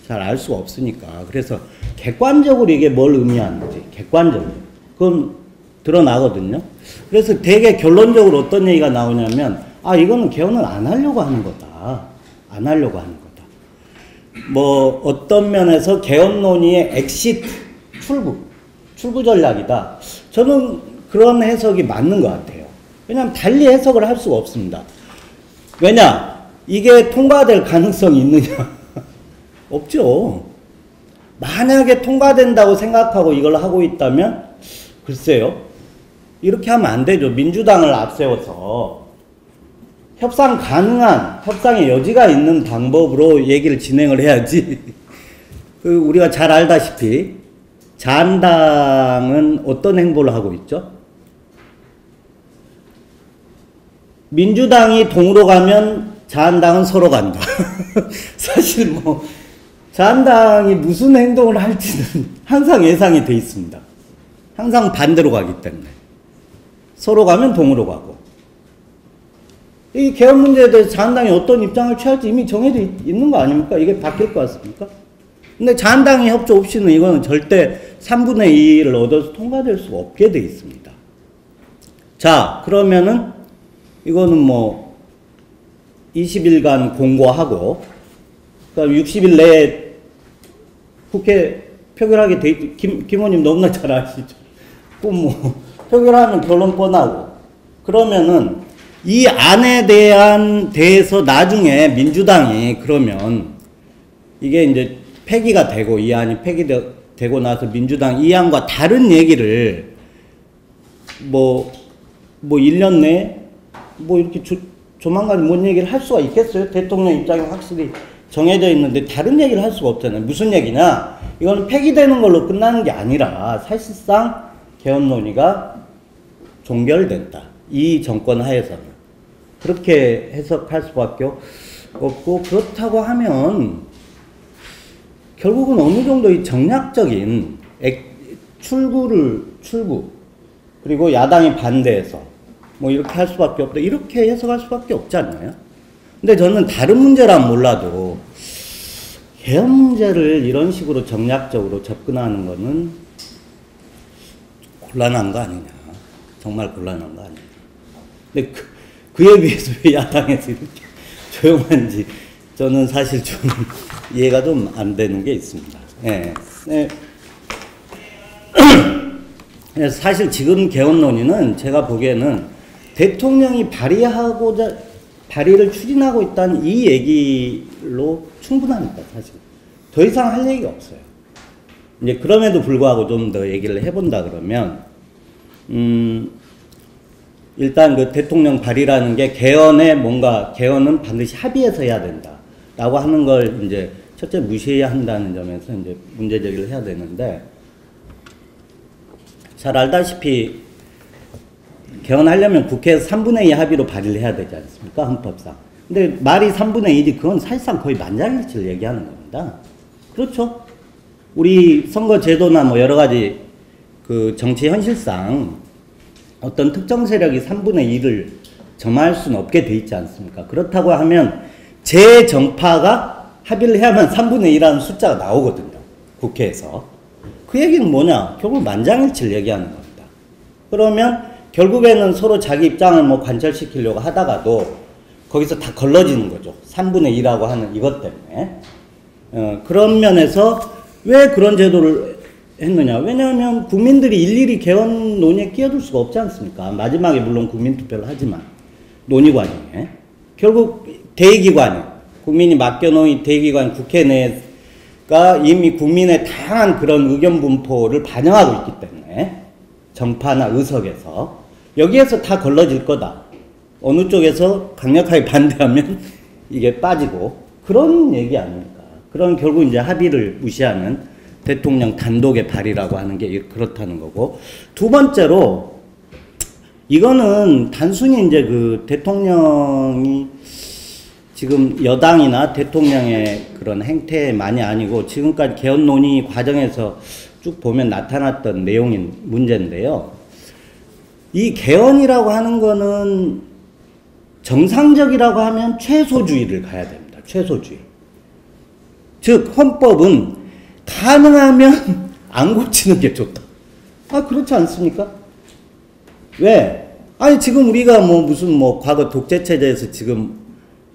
잘 알 수가 없으니까. 그래서 객관적으로 이게 뭘 의미하는지 객관적으로 그건 드러나거든요. 그래서 되게 결론적으로 어떤 얘기가 나오냐면 이거는 개헌을 안 하려고 하는 거다. 안 하려고 하는 거다. 뭐 어떤 면에서 개헌 논의의 엑시트 출구 전략이다. 저는 그런 해석이 맞는 것 같아요. 왜냐하면 달리 해석을 할 수가 없습니다. 왜냐? 이게 통과될 가능성이 있느냐? 없죠. 만약에 통과된다고 생각하고 이걸 하고 있다면 글쎄요. 이렇게 하면 안 되죠. 민주당을 앞세워서 협상 가능한, 협상의 여지가 있는 방법으로 얘기를 진행을 해야지. 우리가 잘 알다시피 자한당은 어떤 행보를 하고 있죠? 민주당이 동으로 가면 자한당은 서로 간다. 사실 뭐 자한당이 무슨 행동을 할지는 항상 예상이 돼 있습니다. 항상 반대로 가기 때문에. 서로 가면 동으로 가고. 이 개헌 문제에 대해서 자한당이 어떤 입장을 취할지 이미 정해져 있는 거 아닙니까? 이게 바뀔 것 같습니까? 근데 자한당의 협조 없이는 이거는 절대 3분의 2를 얻어서 통과될 수가 없게 돼 있습니다. 자, 그러면은 이거는 뭐 20일간 공고하고 그다음 60일 내에 국회 표결하게 돼 있, 김 의원님 너무나 잘 아시죠? 그럼 뭐 표결하면 결론 뻔하고 그러면은 이 안에 대해서 나중에 민주당이 그러면 이게 이제 폐기가 되고 이 안이 폐기되고 나서 민주당 이 안과 다른 얘기를 뭐 1년 내에 뭐 이렇게 조만간 뭔 얘기를 할 수가 있겠어요? 대통령 입장이 확실히 정해져 있는데 다른 얘기를 할 수가 없잖아요. 무슨 얘기냐? 이거는 폐기되는 걸로 끝나는 게 아니라 사실상 개헌 논의가 종결된다. 이 정권 하에서는. 그렇게 해석할 수밖에 없고 그렇다고 하면 결국은 어느 정도 이 정략적인 출구 그리고 야당이 반대해서 뭐 이렇게 할 수밖에 없다. 이렇게 해석할 수밖에 없지 않나요? 근데 저는 다른 문제란 몰라도 개헌 문제를 이런 식으로 정략적으로 접근하는 거는 곤란한 거 아니냐. 정말 곤란한 거 아니냐. 근데 그에 비해서 왜 야당에서 이렇게 조용한지 저는 사실 좀 이해가 좀 안 되는 게 있습니다. 예. 네. 사실 지금 개헌 논의는 제가 보기에는 대통령이 발의를 추진하고 있다는 이 얘기로 충분합니다, 사실. 더 이상 할 얘기가 없어요. 이제 그럼에도 불구하고 좀 더 얘기를 해본다 그러면, 일단 그 대통령 발의라는 게 개헌은 반드시 합의해서 해야 된다. 라고 하는 걸 이제 첫째 무시해야 한다는 점에서 이제 문제 제기를 해야 되는데, 잘 알다시피 개헌하려면 국회에서 3분의 2 합의로 발의를 해야 되지 않습니까? 헌법상. 근데 말이 3분의 1이 그건 사실상 거의 만장일치를 얘기하는 겁니다. 그렇죠? 우리 선거 제도나 뭐 여러 가지 그 정치 현실상 어떤 특정 세력이 3분의 1을 점할 수는 없게 돼 있지 않습니까? 그렇다고 하면 제 정파가 합의를 해야만 3분의 1이라는 숫자가 나오거든요. 국회에서. 그 얘기는 뭐냐? 결국 만장일치를 얘기하는 겁니다. 그러면 결국에는 서로 자기 입장을 뭐 관철시키려고 하다가도 거기서 다 걸러지는 거죠. 3분의 2라고 하는 이것 때문에. 그런 면에서 왜 그런 제도를 했느냐. 왜냐하면 국민들이 일일이 개헌 논의에 끼어들 수가 없지 않습니까? 마지막에 물론 국민투표를 하지만 논의관이 결국 대의기관이 국민이 맡겨놓은 대의기관 국회 내가 이미 국민의 다양한 그런 의견 분포를 반영하고 있기 때문에 정파나 의석에서 여기에서 다 걸러질 거다. 어느 쪽에서 강력하게 반대하면 이게 빠지고 그런 얘기 아닙니까? 그런 결국 이제 합의를 무시하는 대통령 단독의 발의라고 하는 게 그렇다는 거고, 두 번째로 이거는 단순히 이제 그 대통령이 지금 여당이나 대통령의 그런 행태만이 아니고 지금까지 개헌 논의 과정에서 쭉 보면 나타났던 내용인 문제인데요. 이 개헌이라고 하는 거는 정상적이라고 하면 최소주의를 가야 됩니다. 최소주의. 즉 헌법은 가능하면 안 고치는 게 좋다. 아, 그렇지 않습니까? 왜? 아니 지금 우리가 뭐 무슨 뭐 과거 독재 체제에서 지금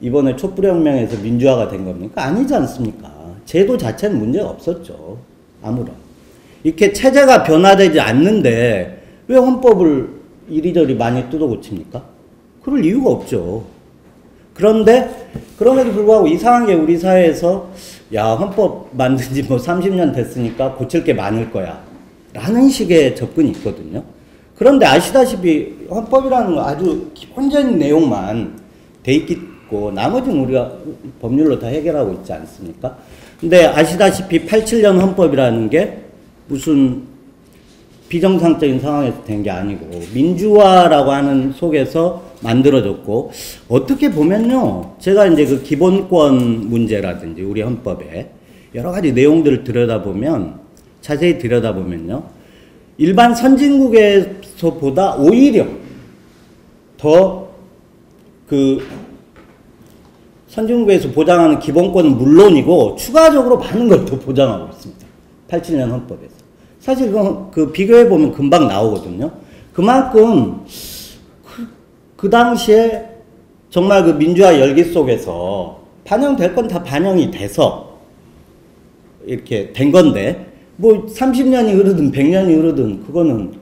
이번에 촛불혁명에서 민주화가 된 겁니까? 아니지 않습니까? 제도 자체는 문제가 없었죠. 아무런. 이렇게 체제가 변화되지 않는데 왜 헌법을 이리저리 많이 뜯어 고칩니까? 그럴 이유가 없죠. 그런데 그럼에도 불구하고 이상한 게 우리 사회에서 야 헌법 만든 지 뭐 30년 됐으니까 고칠 게 많을 거야 라는 식의 접근이 있거든요. 그런데 아시다시피 헌법이라는 거 아주 기본적인 내용만 돼 있고 나머지는 우리가 법률로 다 해결하고 있지 않습니까? 근데 아시다시피 87년 헌법이라는 게 무슨 비정상적인 상황에서 된 게 아니고 민주화라고 하는 속에서 만들어졌고, 어떻게 보면요, 제가 이제 그 기본권 문제라든지 우리 헌법에 여러 가지 내용들을 들여다보면, 자세히 들여다보면요, 일반 선진국에서보다 오히려 더 그 선진국에서 보장하는 기본권은 물론이고 추가적으로 많은 걸 더 보장하고 있습니다. 87년 헌법에서. 사실 그 비교해보면 금방 나오거든요. 그만큼 그 당시에 정말 그 민주화 열기 속에서 반영될 건 다 반영이 돼서 이렇게 된 건데, 뭐 30년이 흐르든 100년이 흐르든 그거는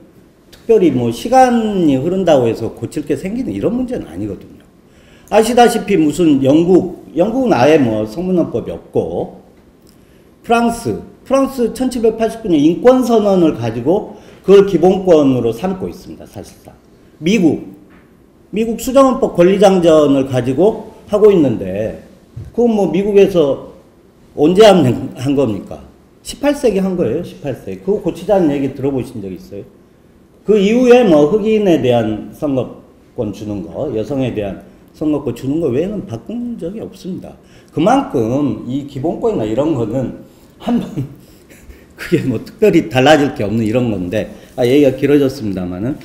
특별히 뭐 시간이 흐른다고 해서 고칠 게 생기는 이런 문제는 아니거든요. 아시다시피 무슨 영국은 아예 뭐 성문헌법이 없고, 프랑스 1789년 인권선언을 가지고 그걸 기본권으로 삼고 있습니다, 사실상. 미국 수정헌법 권리장전을 가지고 하고 있는데, 그건 뭐 미국에서 언제 한 겁니까? 18세기 한 거예요, 18세기. 그거 고치자는 얘기 들어보신 적 있어요? 그 이후에 뭐 흑인에 대한 선거권 주는 거, 여성에 대한 선거권 주는 거 외에는 바꾼 적이 없습니다. 그만큼 이 기본권이나 이런 거는 한번 그게 뭐 특별히 달라질 게 없는 이런 건데, 얘기가 길어졌습니다만은,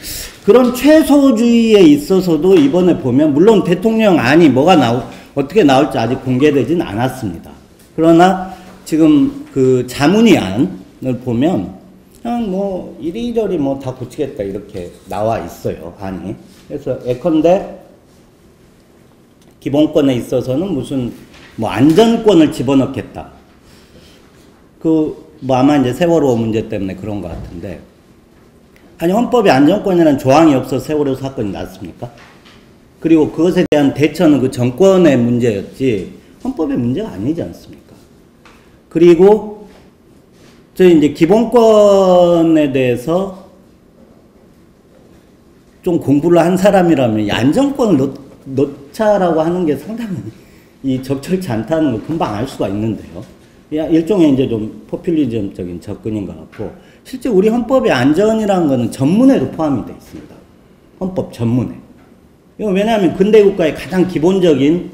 그런 최소주의에 있어서도 이번에 보면 물론 대통령안이 어떻게 나올지 아직 공개되진 않았습니다. 그러나 지금 그 자문위안을 보면 그냥 뭐 이리저리 뭐 다 고치겠다 이렇게 나와 있어요, 안이. 그래서 예컨대 기본권에 있어서는 무슨 뭐 안전권을 집어넣겠다. 뭐 아마 이제 세월호 문제 때문에 그런 것 같은데, 아니 헌법에 안전권이라는 조항이 없어 세월호 사건이 났습니까? 그리고 그것에 대한 대처는 그 정권의 문제였지 헌법의 문제가 아니지 않습니까? 그리고 저희 이제 기본권에 대해서 좀 공부를 한 사람이라면 이 안전권을 넣자라고 하는 게 상당히 적절치 않다는 걸 금방 알 수가 있는데요. 일종의 이제 좀 포퓰리즘적인 접근인 것 같고, 실제 우리 헌법의 안전이라는 거는 전문에도 포함이 되어 있습니다. 헌법 전문에. 이건 왜냐하면 근대국가의 가장 기본적인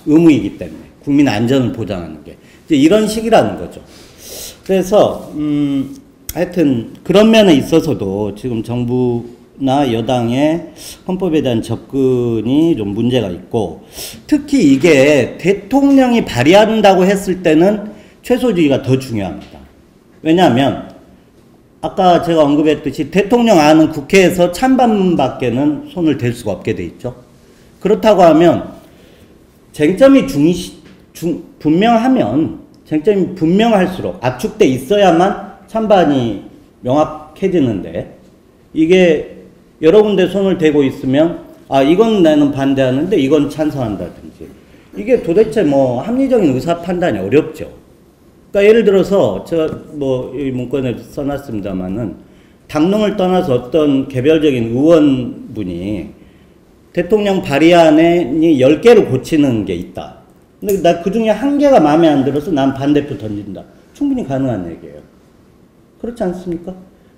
의무이기 때문에, 국민 안전을 보장하는 게. 이제 이런 식이라는 거죠. 그래서, 하여튼, 그런 면에 있어서도 지금 정부나 여당의 헌법에 대한 접근이 좀 문제가 있고, 특히 이게 대통령이 발의한다고 했을 때는 최소주의가 더 중요합니다. 왜냐하면 아까 제가 언급했듯이 대통령안은 국회에서 찬반밖에는 손을 댈 수가 없게 돼 있죠. 그렇다고 하면 쟁점이 쟁점이 분명할수록 압축돼 있어야만 찬반이 명확해지는데, 이게 여러 군데 손을 대고 있으면 이건 나는 반대하는데 이건 찬성한다든지, 이게 도대체 뭐 합리적인 의사 판단이 어렵죠. 그러니까 예를 들어서 제가 뭐 이 문건에 써놨습니다만은, 당론을 떠나서 어떤 개별적인 의원분이 대통령 발의안에 10개를 고치는 게 있다. 근데 나 그 중에 1개가 마음에 안 들어서 난 반대표 던진다. 충분히 가능한 얘기예요. 그렇지 않습니까?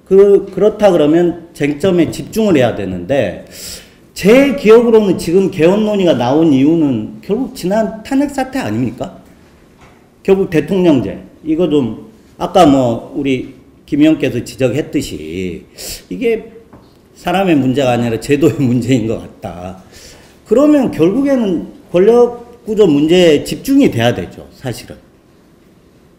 그렇다 그러면 쟁점에 집중을 해야 되는데, 제 기억으로는 지금 개헌 논의가 나온 이유는 결국 지난 탄핵 사태 아닙니까? 결국 대통령제. 이거 좀 아까 뭐 우리 김 의원께서 지적했듯이 이게 사람의 문제가 아니라 제도의 문제인 것 같다. 그러면 결국에는 권력구조 문제에 집중이 돼야 되죠, 사실은.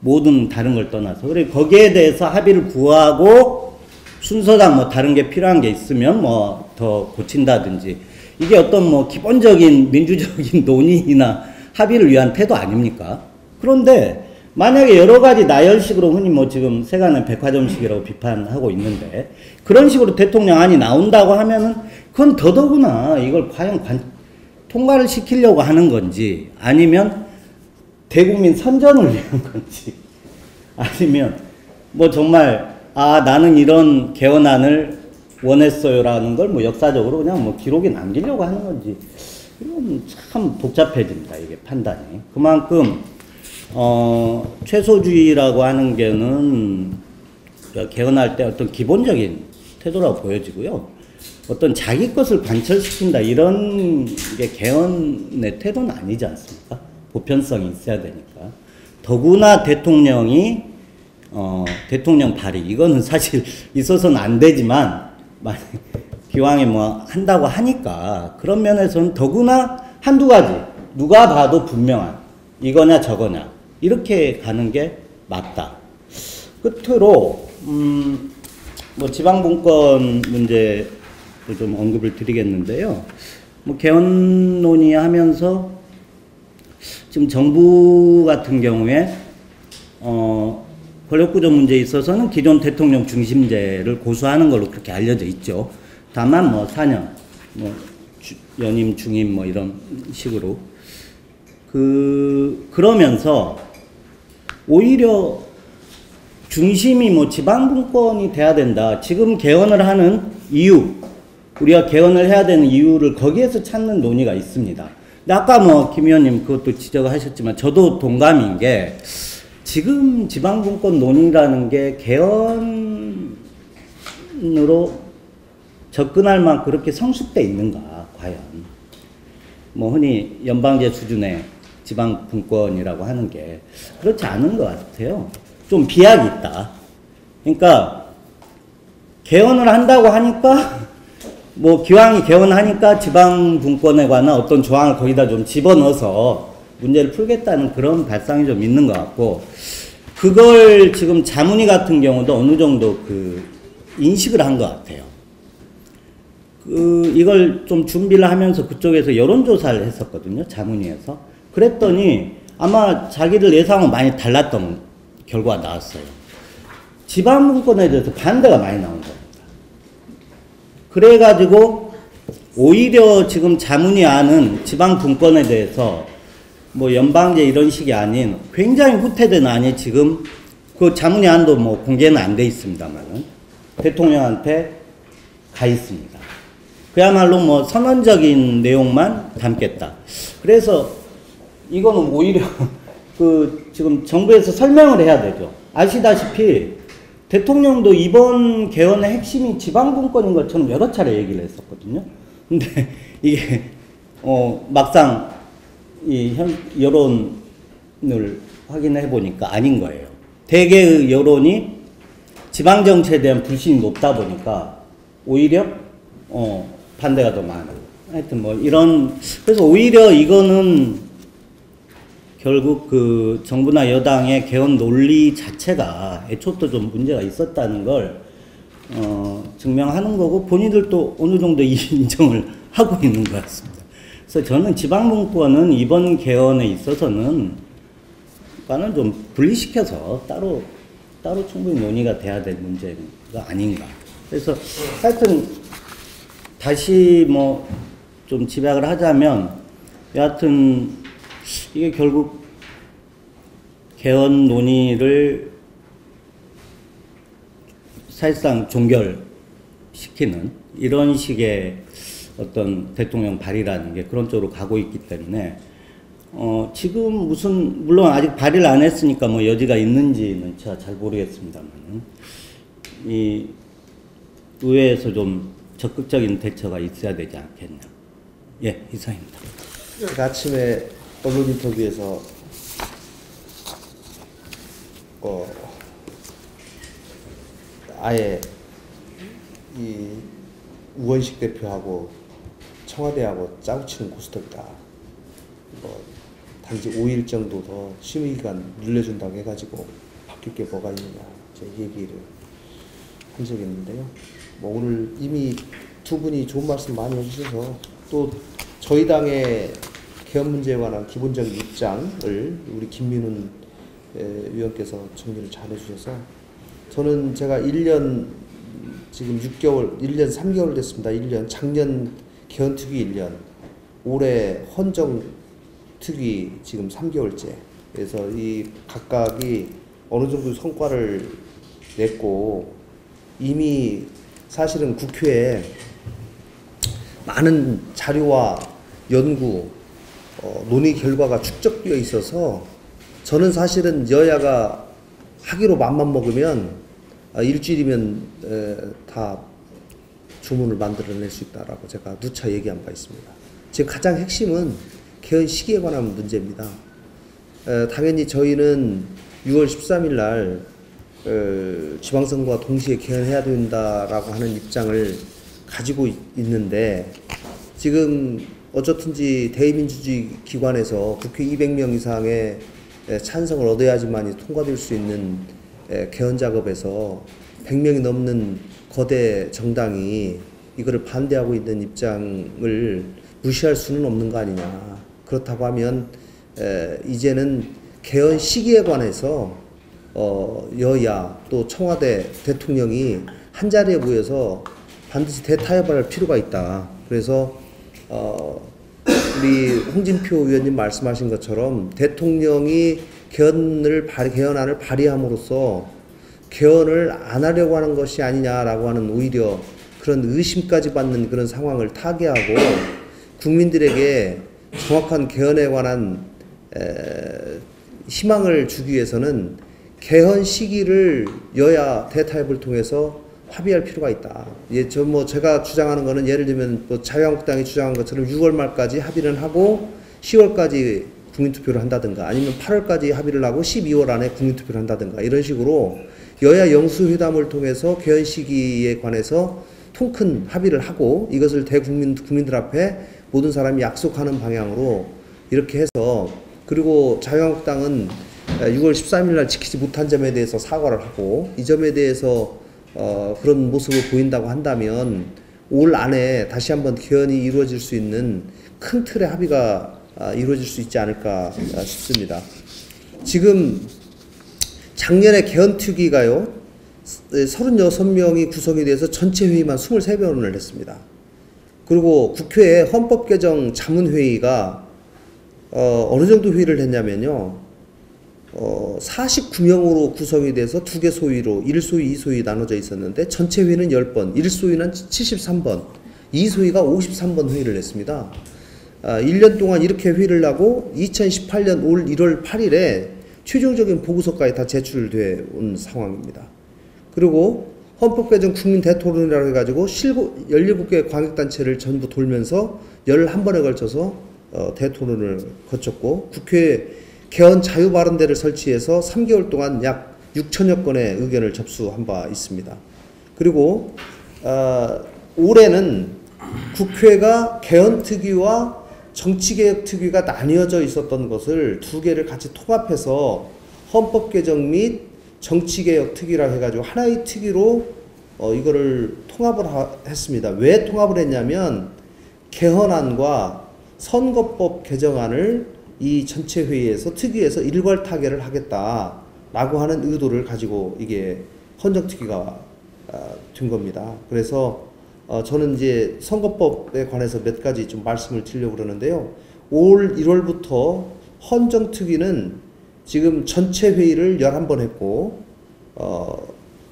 모든 다른 걸 떠나서. 그리고 거기에 대해서 합의를 구하고 순서상 뭐 다른 게 필요한 게 있으면 뭐 더 고친다든지, 이게 어떤 뭐 기본적인 민주적인 논의나 합의를 위한 태도 아닙니까? 그런데 만약에 여러 가지 나열식으로 흔히 뭐 지금 세간의 백화점식이라고 비판하고 있는데, 그런 식으로 대통령안이 나온다고 하면은 그건 더더구나 이걸 과연 통과를 시키려고 하는 건지, 아니면 대국민 선전을 위한 건지, 아니면 뭐 정말 나는 이런 개헌안을 원했어요라는 걸 뭐 역사적으로 그냥 뭐 기록에 남기려고 하는 건지, 이건 참 복잡해집니다, 이게 판단이. 그만큼 최소주의라고 하는 게는 개헌할 때 어떤 기본적인 태도라고 보여지고요. 어떤 자기 것을 관철시킨다 이런 게 개헌의 태도는 아니지 않습니까? 보편성이 있어야 되니까. 더구나 대통령이 대통령 발의 이거는 사실 있어서는 안 되지만 기왕에 뭐 한다고 하니까 그런 면에서는 더구나 한두 가지 누가 봐도 분명한 이거냐 저거냐 이렇게 가는 게 맞다. 끝으로 뭐 지방분권 문제도 좀 언급을 드리겠는데요. 뭐 개헌 논의하면서 지금 정부 같은 경우에 권력구조 문제에 있어서는 기존 대통령 중심제를 고수하는 걸로 그렇게 알려져 있죠. 다만 뭐 4년, 뭐 연임, 중임 뭐 이런 식으로 그러면서 오히려 중심이 뭐 지방분권이 돼야 된다. 지금 개헌을 하는 이유, 우리가 개헌을 해야 되는 이유를 거기에서 찾는 논의가 있습니다. 근데 아까 뭐 김 의원님 그것도 지적을 하셨지만 저도 동감인 게 지금 지방분권 논의라는 게 개헌으로 접근할 만큼 그렇게 성숙돼 있는가 과연 뭐 흔히 연방제 수준의 지방분권이라고 하는 게 그렇지 않은 것 같아요. 좀 비약이 있다. 그러니까 개헌을 한다고 하니까 뭐 기왕이 개헌하니까 지방분권에 관한 어떤 조항을 거기다 좀 집어넣어서 문제를 풀겠다는 그런 발상이 좀 있는 것 같고 그걸 지금 자문위 같은 경우도 어느 정도 인식을 한 것 같아요. 이걸 좀 준비를 하면서 그쪽에서 여론조사를 했었거든요. 자문위에서. 그랬더니 아마 자기들 예상은 많이 달랐던 결과가 나왔어요. 지방분권에 대해서 반대가 많이 나온 겁니다. 그래가지고 오히려 지금 자문위 안은 지방분권에 대해서 뭐 연방제 이런 식이 아닌 굉장히 후퇴된 안이 지금 그 자문위 안도 뭐 공개는 안 돼 있습니다만은 대통령한테 가 있습니다. 그야말로 뭐 선언적인 내용만 담겠다. 그래서 이거는 오히려 지금 정부에서 설명을 해야 되죠. 아시다시피 대통령도 이번 개헌의 핵심이 지방분권인 것처럼 여러 차례 얘기를 했었거든요. 근데 이게 막상 이 여론을 확인해 보니까 아닌 거예요. 대개의 여론이 지방정치에 대한 불신이 높다 보니까 오히려 반대가 더 많은. 하여튼 뭐 그래서 오히려 이거는 결국 정부나 여당의 개헌 논리 자체가 애초부터 좀 문제가 있었다는 걸 증명하는 거고 본인들도 어느 정도 인정을 하고 있는 것 같습니다. 그래서 저는 지방분권은 이번 개헌에 있어서는 좀 분리시켜서 따로 충분히 논의가 돼야 될 문제가 아닌가. 그래서 하여튼 다시 뭐 좀 집약을 하자면 여하튼 이게 결국 개헌 논의를 사실상 종결시키는 이런 식의 어떤 대통령 발의라는 게 그런 쪽으로 가고 있기 때문에 지금 물론 아직 발의를 안 했으니까 뭐 여지가 있는지는 제가 잘 모르겠습니다만 이 의회에서 좀 적극적인 대처가 있어야 되지 않겠냐. 예, 이상입니다. 아침에 언론 인터뷰에서 아예 이 우원식 대표하고 청와대하고 짜고치는 고스톱이다. 뭐 단지 5일 정도 더 심의기간 늘려준다고 해가지고 바뀔 게 뭐가 있느냐 제 얘기를 한 적이 있는데요. 뭐 오늘 이미 두 분이 좋은 말씀 많이 해주셔서 또 저희 당의 개헌 문제에 관한 기본적인 입장을 우리 김민훈 위원께서 정리를 잘 해주셔서 저는 제가 1년 지금 6개월, 1년 3개월 됐습니다. 1년 작년 개헌 특위 1년, 올해 헌정 특위 지금 3개월째. 그래서 이 각각이 어느 정도 성과를 냈고 이미 사실은 국회에 많은 자료와 연구, 논의 결과가 축적되어 있어서 저는 사실은 여야가 하기로 맘만 먹으면 일주일이면 다 주문을 만들어낼 수 있다라고 제가 누차 얘기한 바 있습니다. 지금 가장 핵심은 개헌 시기에 관한 문제입니다. 당연히 저희는 6월 13일 날 지방선거와 동시에 개헌해야 된다라고 하는 입장을 가지고 있는데, 지금 어쨌든지 대의민주주의 기관에서 국회 200명 이상의 찬성을 얻어야지만이 통과될 수 있는 개헌 작업에서 100명이 넘는 거대 정당이 이거를 반대하고 있는 입장을 무시할 수는 없는 거 아니냐. 그렇다고 하면 이제는 개헌 시기에 관해서 여야 또 청와대 대통령이 한자리에 모여서 반드시 대타협할 필요가 있다. 그래서 우리 홍진표 의원님 말씀하신 것처럼 대통령이 개헌안을 발의함으로써 개헌을 안 하려고 하는 것이 아니냐라고 하는 오히려 그런 의심까지 받는 그런 상황을 타개하고 국민들에게 정확한 개헌에 관한 희망을 주기 위해서는 개헌 시기를 여야 대타협을 통해서 합의할 필요가 있다. 예, 제가 주장하는 거는 예를 들면 자유한국당이 주장한 것처럼 6월 말까지 합의를 하고 10월까지 국민투표를 한다든가, 아니면 8월까지 합의를 하고 12월 안에 국민투표를 한다든가, 이런 식으로 여야 영수회담을 통해서 개헌 시기에 관해서 통큰 합의를 하고 이것을 국민들 앞에 모든 사람이 약속하는 방향으로 이렇게 해서, 그리고 자유한국당은 6월 13일 날 지키지 못한 점에 대해서 사과를 하고 이 점에 대해서 그런 모습을 보인다고 한다면 올 안에 다시 한번 개헌이 이루어질 수 있는 큰 틀의 합의가 이루어질 수 있지 않을까 싶습니다. 지금 작년에 개헌특위가요 36명이 구성이 돼서 전체 회의만 23번을 했습니다. 그리고 국회에 헌법개정 자문회의가 어느 정도 회의를 했냐면요 49명으로 구성이 돼서 2개 소위로 1소위, 2소위 나눠져 있었는데 전체 회의는 10번, 1소위는 73번, 2소위가 53번 회의를 했습니다. 1년 동안 이렇게 회의를 하고 2018년 올 1월 8일에 최종적인 보고서까지 다 제출되어 온 상황입니다. 그리고 헌법개정 국민 대토론이라고 해가지고 17개 광역단체를 전부 돌면서 11번에 걸쳐서 대토론을 거쳤고, 국회 개헌 자유발언대를 설치해서 3개월 동안 약 6천여 건의 의견을 접수한 바 있습니다. 그리고 올해는 국회가 개헌특위와 정치개혁특위가 나뉘어져 있었던 것을 2개를 같이 통합해서 헌법개정 및 정치개혁특위라 해가지고 하나의 특위로 이거를 통합을 했습니다. 왜 통합을 했냐면 개헌안과 선거법 개정안을 이 전체 회의에서 특위에서 일괄타결을 하겠다라고 하는 의도를 가지고 이게 헌정특위가 된 겁니다. 그래서 저는 이제 선거법에 관해서 몇 가지 좀 말씀을 드리려고 그러는데요. 올 1월부터 헌정특위는 지금 전체 회의를 11번 했고,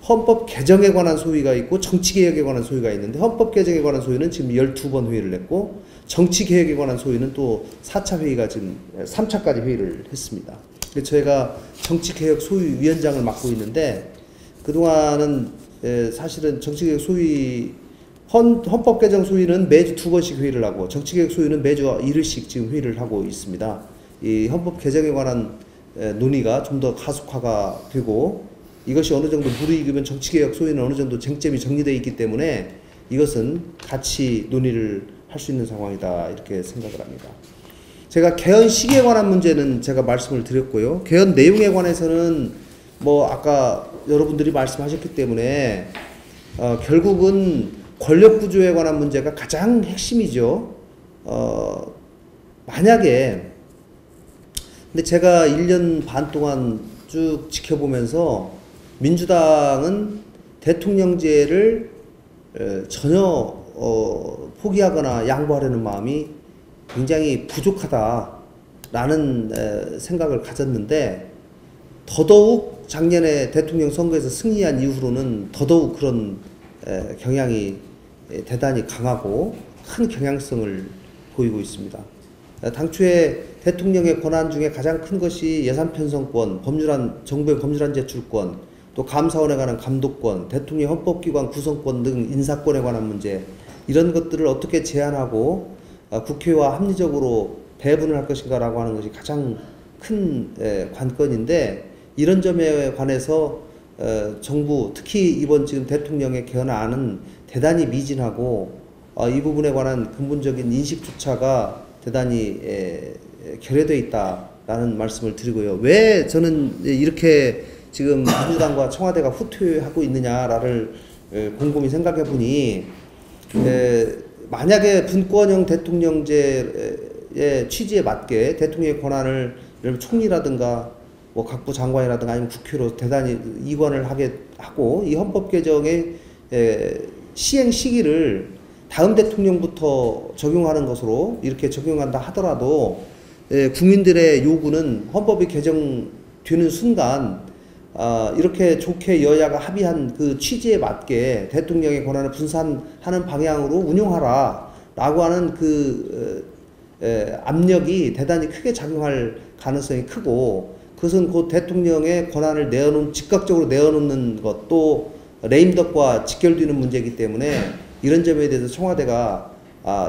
헌법 개정에 관한 소위가 있고 정치개혁에 관한 소위가 있는데, 헌법 개정에 관한 소위는 지금 12번 회의를 했고, 정치개혁에 관한 소위는 또 4차 회의가 지금 3차까지 회의를 했습니다. 저희가 정치개혁 소위 위원장을 맡고 있는데, 그동안은 사실은 정치개혁 소위 헌법 개정 소위는 매주 2번씩 회의를 하고 정치개혁 소위는 매주 1회씩 지금 회의를 하고 있습니다. 이 헌법 개정에 관한 논의가 좀 더 가속화가 되고, 이것이 어느 정도 무르익으면 정치개혁 소위는 어느 정도 쟁점이 정리되어 있기 때문에 이것은 같이 논의를 할 수 있는 상황이다, 이렇게 생각을 합니다. 제가 개헌 시기에 관한 문제는 제가 말씀을 드렸고요. 개헌 내용에 관해서는 아까 여러분들이 말씀하셨기 때문에 결국은 권력 구조에 관한 문제가 가장 핵심이죠. 만약에, 근데 제가 1년 반 동안 쭉 지켜보면서 민주당은 대통령제를 전혀 포기하거나 양보하려는 마음이 굉장히 부족하다라는 생각을 가졌는데, 더더욱 작년에 대통령 선거에서 승리한 이후로는 더더욱 그런 경향이 대단히 강하고 큰 경향성을 보이고 있습니다. 당초에 대통령의 권한 중에 가장 큰 것이 예산 편성권, 정부의 법률안 제출권, 또 감사원에 관한 감독권, 대통령 헌법기관 구성권 등 인사권에 관한 문제 이런 것들을 어떻게 제한하고 국회와 합리적으로 배분을 할 것인가라고 하는 것이 가장 큰 관건인데 이런 점에 관해서 정부 특히 이번 지금 대통령의 개헌안은 대단히 미진하고 이 부분에 관한 근본적인 인식조차가 대단히 결여되어 있다라는 말씀을 드리고요. 왜 저는 이렇게 지금 민주당과 청와대가 후퇴하고 있느냐를 곰곰이 생각해 보니 만약에 분권형 대통령제의 취지에 맞게 대통령의 권한을 총리라든가 뭐 각부 장관이라든가 아니면 국회로 대단히 이관을 하게 하고 이 헌법 개정의 시행 시기를 다음 대통령부터 적용하는 것으로 이렇게 적용한다 하더라도 국민들의 요구는 헌법이 개정되는 순간 이렇게 좋게 여야가 합의한 그 취지에 맞게 대통령의 권한을 분산하는 방향으로 운용하라 라고 하는 그 압력이 대단히 크게 작용할 가능성이 크고 그것은 곧 대통령의 권한을 즉각적으로 내어놓는 것도 레임덕과 직결되는 문제이기 때문에 이런 점에 대해서 청와대가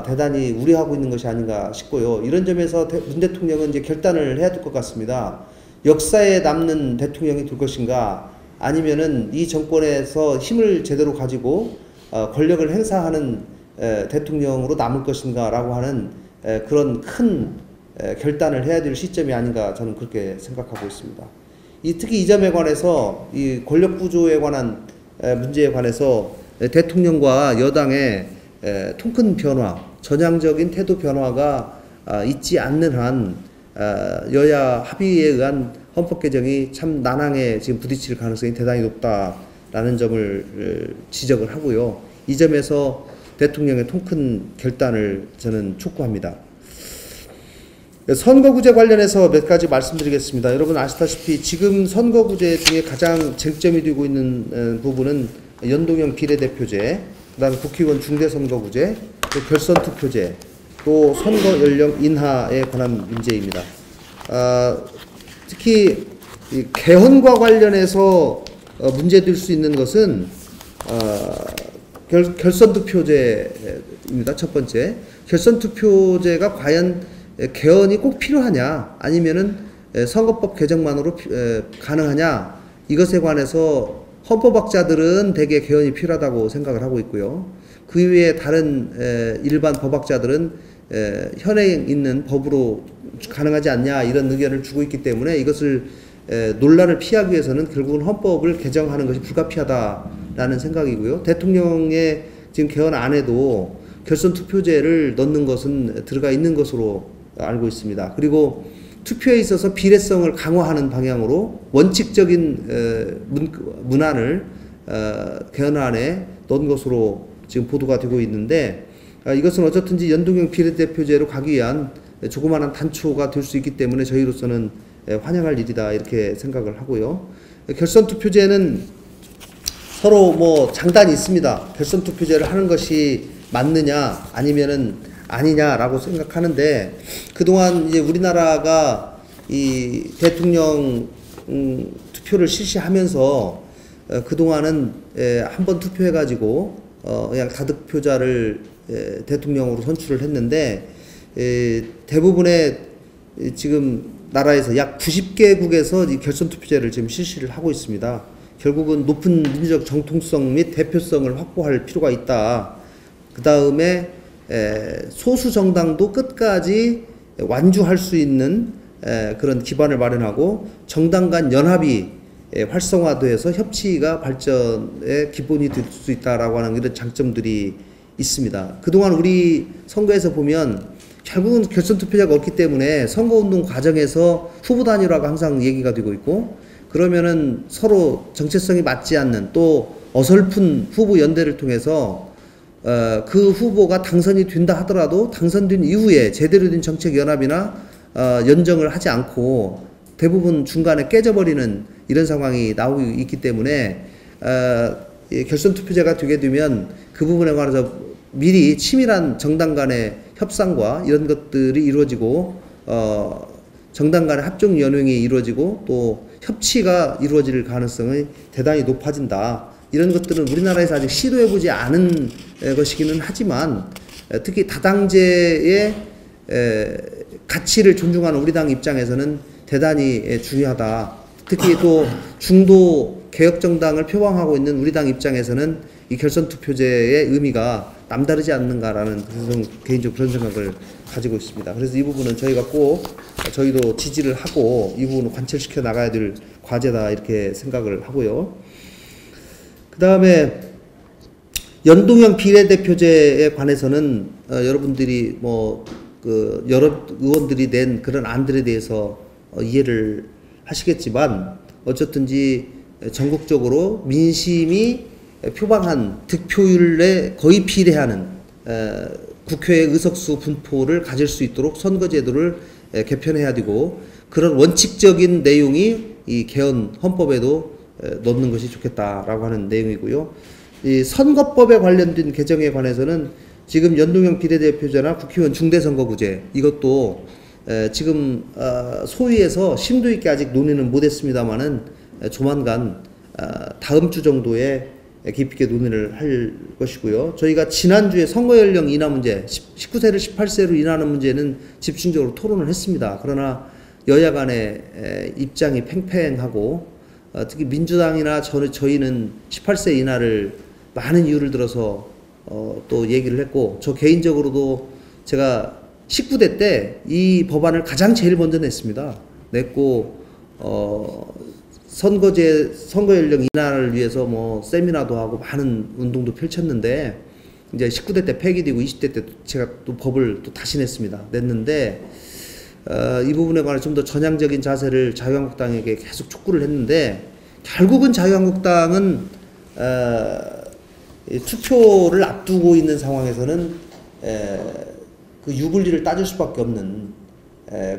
대단히 우려하고 있는 것이 아닌가 싶고요. 이런 점에서 문 대통령은 이제 결단을 해야 될 것 같습니다. 역사에 남는 대통령이 될 것인가 아니면은 이 정권에서 힘을 제대로 가지고 권력을 행사하는 대통령으로 남을 것인가라고 하는 그런 큰 결단을 해야 될 시점이 아닌가 저는 그렇게 생각하고 있습니다. 특히 이 점에 관해서 이 권력 구조에 관한 문제에 관해서 대통령과 여당의 통큰 변화, 전향적인 태도 변화가 있지 않는 한 여야 합의에 의한 헌법 개정이 참 난항에 지금 부딪힐 가능성이 대단히 높다라는 점을 지적을 하고요. 이 점에서 대통령의 통큰 결단을 저는 촉구합니다. 선거구제 관련해서 몇 가지 말씀드리겠습니다. 여러분 아시다시피 지금 선거구제 중에 가장 쟁점이 되고 있는 부분은 연동형 비례대표제, 그 다음에 국회의원 중대선거구제, 또 결선투표제, 또 선거 연령 인하에 관한 문제입니다. 특히 이 개헌과 관련해서 문제될 수 있는 것은 결선투표제입니다. 첫 번째, 결선투표제가 과연 개헌이 꼭 필요하냐 아니면은 선거법 개정만으로 가능하냐 이것에 관해서 헌법학자들은 대개 개헌이 필요하다고 생각을 하고 있고요. 그 이외에 다른 일반 법학자들은 현행 있는 법으로 가능하지 않냐 이런 의견을 주고 있기 때문에 이것을 논란을 피하기 위해서는 결국은 헌법을 개정하는 것이 불가피하다라는 생각이고요. 대통령의 지금 개헌 안에도 결선투표제를 넣는 것은 들어가 있는 것으로 알고 있습니다. 그리고 투표에 있어서 비례성을 강화하는 방향으로 원칙적인 문안을 개헌안에 넣은 것으로 지금 보도가 되고 있는데 이것은 어쨌든지 연동형 비례대표제로 가기 위한 조그마한 단초가 될 수 있기 때문에 저희로서는 환영할 일이다 이렇게 생각을 하고요. 결선투표제는 서로 뭐 장단이 있습니다. 결선투표제를 하는 것이 맞느냐 아니면은 아니냐라고 생각하는데 그동안 이제 우리나라가 이 대통령 투표를 실시하면서 그동안은 한 번 투표해가지고 그냥 가득표자를 대통령으로 선출을 했는데 대부분의 지금 나라에서 약 90개국에서 이 결선투표제를 지금 실시를 하고 있습니다. 결국은 높은 민주적 정통성 및 대표성을 확보할 필요가 있다. 그 다음에 소수 정당도 끝까지 완주할 수 있는 그런 기반을 마련하고 정당 간 연합이 활성화돼서 협치가 발전의 기본이 될 수 있다라고 하는 이런 장점들이 있습니다. 그동안 우리 선거에서 보면 결국은 결선투표제가 없기 때문에 선거운동 과정에서 후보 단일화가 항상 얘기가 되고 있고 그러면은 서로 정체성이 맞지 않는 또 어설픈 후보 연대를 통해서 그 후보가 당선이 된다 하더라도 당선된 이후에 제대로 된 정책 연합이나 연정을 하지 않고 대부분 중간에 깨져버리는 이런 상황이 나오고 있기 때문에 결선투표제가 되게 되면 그 부분에 관해서 미리 치밀한 정당 간의 협상과 이런 것들이 이루어지고 정당 간의 합종 연횡이 이루어지고 또 협치가 이루어질 가능성이 대단히 높아진다. 이런 것들은 우리나라에서 아직 시도해보지 않은 것이기는 하지만 특히 다당제의 가치를 존중하는 우리 당 입장에서는 대단히 중요하다. 특히 또 중도 개혁정당을 표방하고 있는 우리 당 입장에서는 이 결선투표제의 의미가 남다르지 않는가라는 개인적으로 그런 생각을 가지고 있습니다. 그래서 이 부분은 저희가 꼭 저희도 지지를 하고 이 부분을 관철시켜 나가야 될 과제다 이렇게 생각을 하고요. 그 다음에 연동형 비례대표제에 관해서는 여러분들이 여러 의원들이 낸 그런 안들에 대해서 이해를 하시겠지만 어쨌든지 전국적으로 민심이 표방한 득표율에 거의 비례하는 국회의 의석수 분포를 가질 수 있도록 선거제도를 개편해야 되고 그런 원칙적인 내용이 이 개헌 헌법에도 넣는 것이 좋겠다라고 하는 내용이고요. 이 선거법에 관련된 개정에 관해서는 지금 연동형 비례대표제나 국회의원 중대선거구제 이것도 지금 소위에서 심도 있게 아직 논의는 못했습니다만은 조만간 다음 주 정도에 깊이 있게 논의를 할 것이고요. 저희가 지난주에 선거연령 인하 문제, 19세를 18세로 인하하는 문제는 집중적으로 토론을 했습니다. 그러나 여야 간의 입장이 팽팽하고 특히 민주당이나 저희는 18세 인하를 많은 이유를 들어서 또 얘기를 했고 저 개인적으로도 제가 19대 때 이 법안을 가장 제일 먼저 냈고 선거연령 인하를 위해서 뭐 세미나도 하고 많은 운동도 펼쳤는데 이제 19대 때 폐기되고 20대 때 제가 또 법을 또 다시 냈는데 이 부분에 관해 좀 더 전향적인 자세를 자유한국당에게 계속 촉구를 했는데 결국은 자유한국당은 투표를 앞두고 있는 상황에서는 그 유불리를 따질 수밖에 없는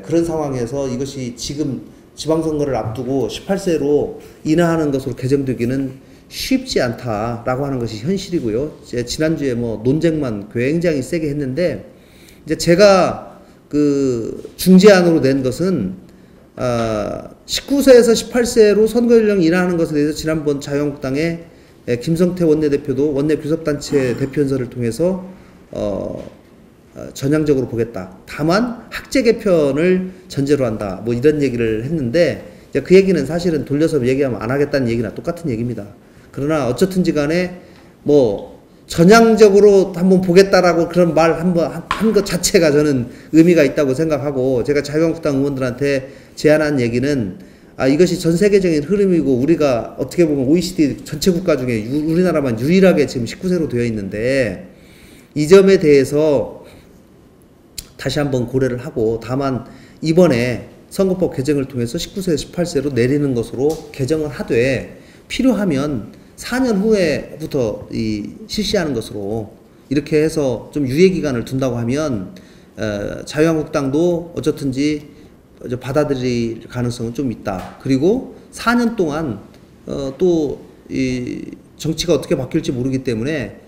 그런 상황에서 이것이 지금 지방선거를 앞두고 18세로 인하하는 것으로 개정되기는 쉽지 않다라고 하는 것이 현실이고요. 지난주에 뭐 논쟁만 굉장히 세게 했는데 이제 제가 그 중재안으로 낸 것은 19세에서 18세로 선거연령 인하하는 것에 대해서 지난번 자유한국당의 김성태 원내대표도 원내교섭단체 대표연설을 통해서 전향적으로 보겠다. 다만 학제 개편을 전제로 한다. 뭐 이런 얘기를 했는데 이제 그 얘기는 사실은 돌려서 얘기하면 안 하겠다는 얘기나 똑같은 얘기입니다. 그러나 어쨌든지 간에 뭐 전향적으로 한번 보겠다라고 그런 말 한번 한 것 자체가 저는 의미가 있다고 생각하고 제가 자유한국당 의원들한테 제안한 얘기는 이것이 전 세계적인 흐름이고 우리가 어떻게 보면 OECD 전체 국가 중에 우리나라만 유일하게 지금 19세로 되어 있는데 이 점에 대해서 다시 한번 고려를 하고 다만 이번에 선거법 개정을 통해서 19세, 18세로 내리는 것으로 개정을 하되 필요하면 4년 후에부터 실시하는 것으로 이렇게 해서 좀 유예기간을 둔다고 하면 자유한국당도 어쨌든지 받아들일 가능성은 좀 있다. 그리고 4년 동안 또 이 정치가 어떻게 바뀔지 모르기 때문에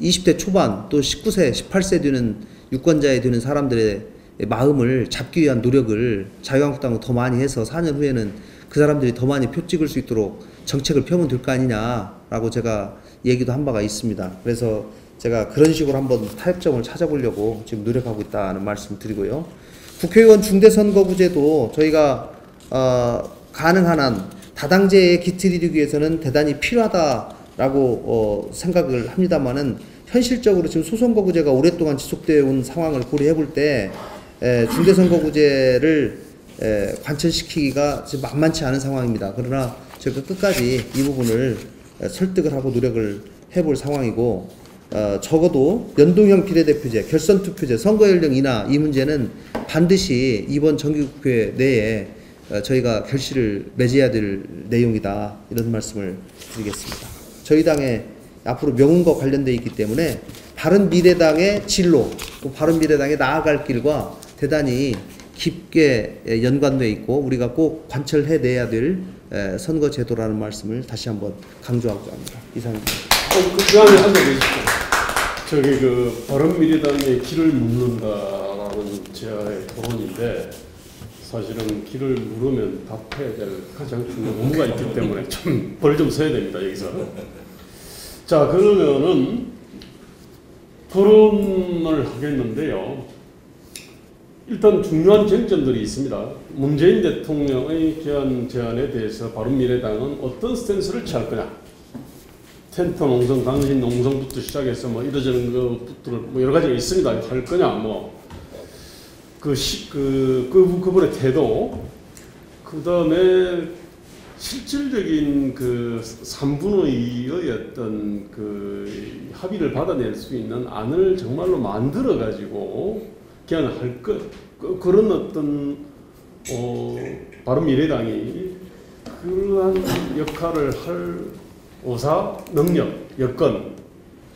20대 초반 또 19세, 18세 되는 유권자에 되는 사람들의 마음을 잡기 위한 노력을 자유한국당은 더 많이 해서 4년 후에는 그 사람들이 더 많이 표 찍을 수 있도록 정책을 펴면 될 거 아니냐라고 제가 얘기도 한 바가 있습니다. 그래서 제가 그런 식으로 한번 타협점을 찾아보려고 지금 노력하고 있다는 말씀 드리고요. 국회의원 중대선거구제도 저희가 가능한 한 다당제에 깃들이기 위해서는 대단히 필요하다라고 생각을 합니다만은 현실적으로 지금 소선거구제가 오랫동안 지속되어 온 상황을 고려해 볼 때 중대선거구제를 관철시키기가 지금 만만치 않은 상황입니다. 그러나 제가 끝까지 이 부분을 설득을 하고 노력을 해볼 상황이고 적어도 연동형 비례대표제, 결선투표제, 선거연령 인하 이 문제는 반드시 이번 정기국회 내에 저희가 결실을 맺어야 될 내용이다 이런 말씀을 드리겠습니다. 저희 당의 앞으로 명운과 관련되어 있기 때문에 바른미래당의 진로, 또 바른미래당의 나아갈 길과 대단히 깊게 연관되어 있고 우리가 꼭 관철해내야 될 선거제도라는 말씀을 다시 한번 강조하고자 합니다. 이상입니다. 그 안에 앉아계십시오. 저기 바른미래당의 길을 묻는다라는 제안의 토론인데 사실은 길을 물으면 답해야 될 가장 중요한 업무가 있기 때문에 좀 벌 좀 써야 됩니다, 여기서. 자, 그러면은 토론을 하겠는데요. 일단 중요한 쟁점들이 있습니다. 문재인 대통령의 개헌 제안에 대해서 바른미래당은 어떤 스탠스를 취할 거냐. 텐트 농성, 당신 농성부터 시작해서 뭐 이러저런 것부터 뭐 여러 가지가 있습니다. 할 거냐, 뭐. 그분의 태도, 그 다음에 실질적인 그 3분의 2의 어떤 그 합의를 받아낼 수 있는 안을 정말로 만들어 가지고 개헌할 것, 그런 어떤 바른미래당이 그러한 역할을 할 오사, 능력, 여건,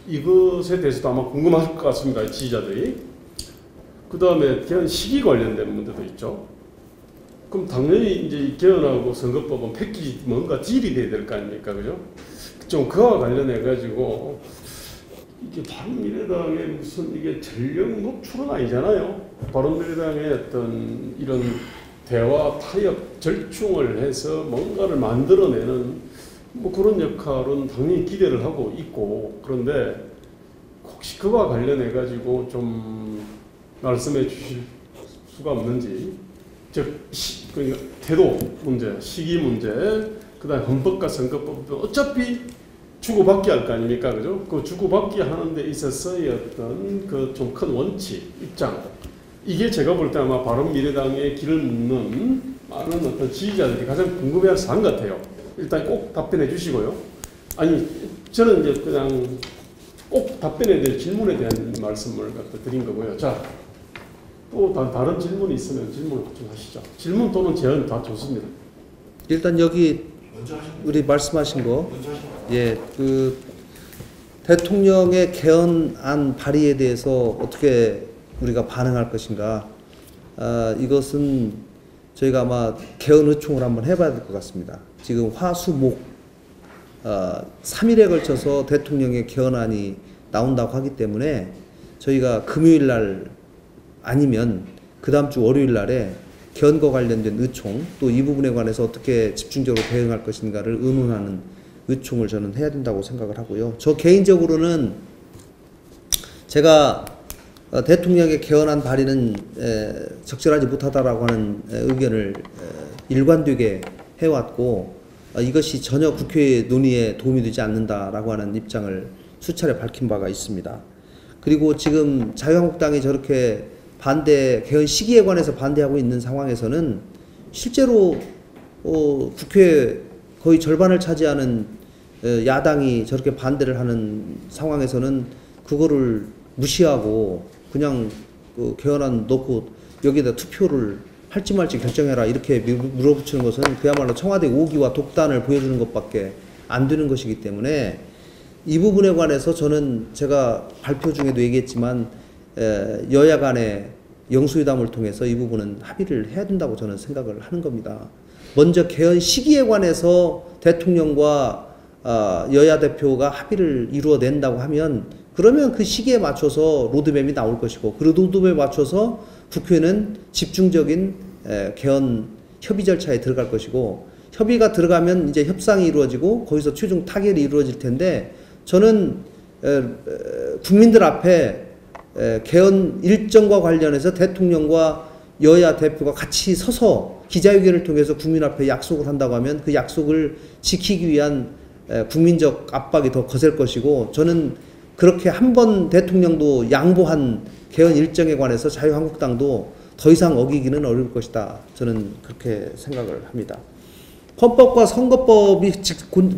이것에 대해서도 아마 궁금하실 것 같습니다, 지지자들이. 그 다음에 개헌 시기 관련된 문제도 있죠. 그럼 당연히 이제 개헌하고 선거법은 패키지 뭔가 딜이 돼야 될 거 아닙니까, 그죠? 좀 그와 관련해 가지고 이게 바른미래당의 무슨 이게 전력 노출은 아니잖아요. 바른미래당의 어떤 이런 대화, 타협, 절충을 해서 뭔가를 만들어내는 뭐 그런 역할은 당연히 기대를 하고 있고, 그런데 혹시 그와 관련해 가지고 좀 말씀해 주실 수가 없는지, 즉 그러니까 태도 문제, 시기 문제, 그다음에 헌법과 선거법, 어차피 주고받기 할 거 아닙니까, 그죠? 그 주고받기 하는 데 있어서의 어떤 그 좀 큰 원칙, 입장, 이게 제가 볼 때 아마 바른미래당의 길을 묻는 많은 어떤 지지자들이 가장 궁금해할 사안 같아요. 일단 꼭 답변해 주시고요. 아니, 저는 이제 그냥 꼭 답변해야 될 질문에 대한 말씀을 갖다 드린 거고요. 자, 또 다른 질문이 있으면 질문 좀 하시죠. 질문 또는 제안 다 좋습니다. 일단 여기 우리 말씀하신 거, 예, 그 대통령의 개헌안 발의에 대해서 어떻게 우리가 반응할 것인가, 이것은 저희가 아마 개헌 의총을 한번 해봐야 될 것 같습니다. 지금 화수목 3일에 걸쳐서 대통령의 개헌안이 나온다고 하기 때문에 저희가 금요일 날 아니면 그 다음 주 월요일 날에 개헌과 관련된 의총, 또 이 부분에 관해서 어떻게 집중적으로 대응할 것인가를 의논하는 의총을 저는 해야 된다고 생각을 하고요. 저 개인적으로는 제가 대통령의 개헌안 발의는 적절하지 못하다라고 하는 의견을 일관되게 해왔고, 이것이 전혀 국회 논의에 도움이 되지 않는다라고 하는 입장을 수차례 밝힌 바가 있습니다. 그리고 지금 자유한국당이 저렇게 개헌 시기에 관해서 반대하고 있는 상황에서는 실제로 국회 거의 절반을 차지하는 야당이 저렇게 반대를 하는 상황에서는 그거를 무시하고 그냥 그 개헌안 넣고 여기다 투표를 할지 말지 결정해라 이렇게 물어붙이는 것은 그야말로 청와대 오기와 독단을 보여주는 것밖에 안 되는 것이기 때문에, 이 부분에 관해서 저는 제가 발표 중에도 얘기했지만 여야 간의 영수회담을 통해서 이 부분은 합의를 해야 된다고 저는 생각을 하는 겁니다. 먼저 개헌 시기에 관해서 대통령과 여야 대표가 합의를 이루어낸다고 하면, 그러면 그 시기에 맞춰서 로드맵이 나올 것이고, 그 로드맵에 맞춰서 국회는 집중적인 개헌 협의 절차에 들어갈 것이고, 협의가 들어가면 이제 협상이 이루어지고 거기서 최종 타결이 이루어질 텐데, 저는 국민들 앞에 개헌 일정과 관련해서 대통령과 여야 대표가 같이 서서 기자회견을 통해서 국민 앞에 약속을 한다고 하면 그 약속을 지키기 위한 국민적 압박이 더 거셀 것이고, 저는 그렇게 한 번 대통령도 양보한 개헌 일정에 관해서 자유한국당도 더 이상 어기기는 어려울 것이다. 저는 그렇게 생각을 합니다. 헌법과 선거법이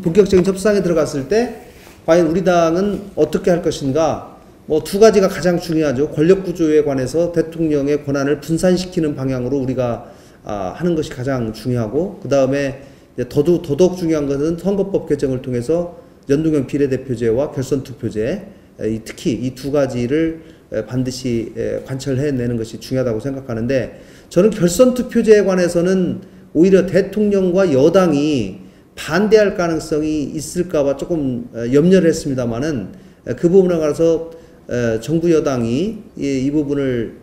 본격적인 협상에 들어갔을 때 과연 우리 당은 어떻게 할 것인가, 뭐 두 가지가 가장 중요하죠. 권력 구조에 관해서 대통령의 권한을 분산시키는 방향으로 우리가 하는 것이 가장 중요하고, 그 다음에 더더욱 중요한 것은 선거법 개정을 통해서 연동형 비례대표제와 결선투표제, 특히 이 두 가지를 반드시 관철해내는 것이 중요하다고 생각하는데, 저는 결선투표제에 관해서는 오히려 대통령과 여당이 반대할 가능성이 있을까봐 조금 염려를 했습니다만은, 그 부분에 관해서 정부 여당이 이 부분을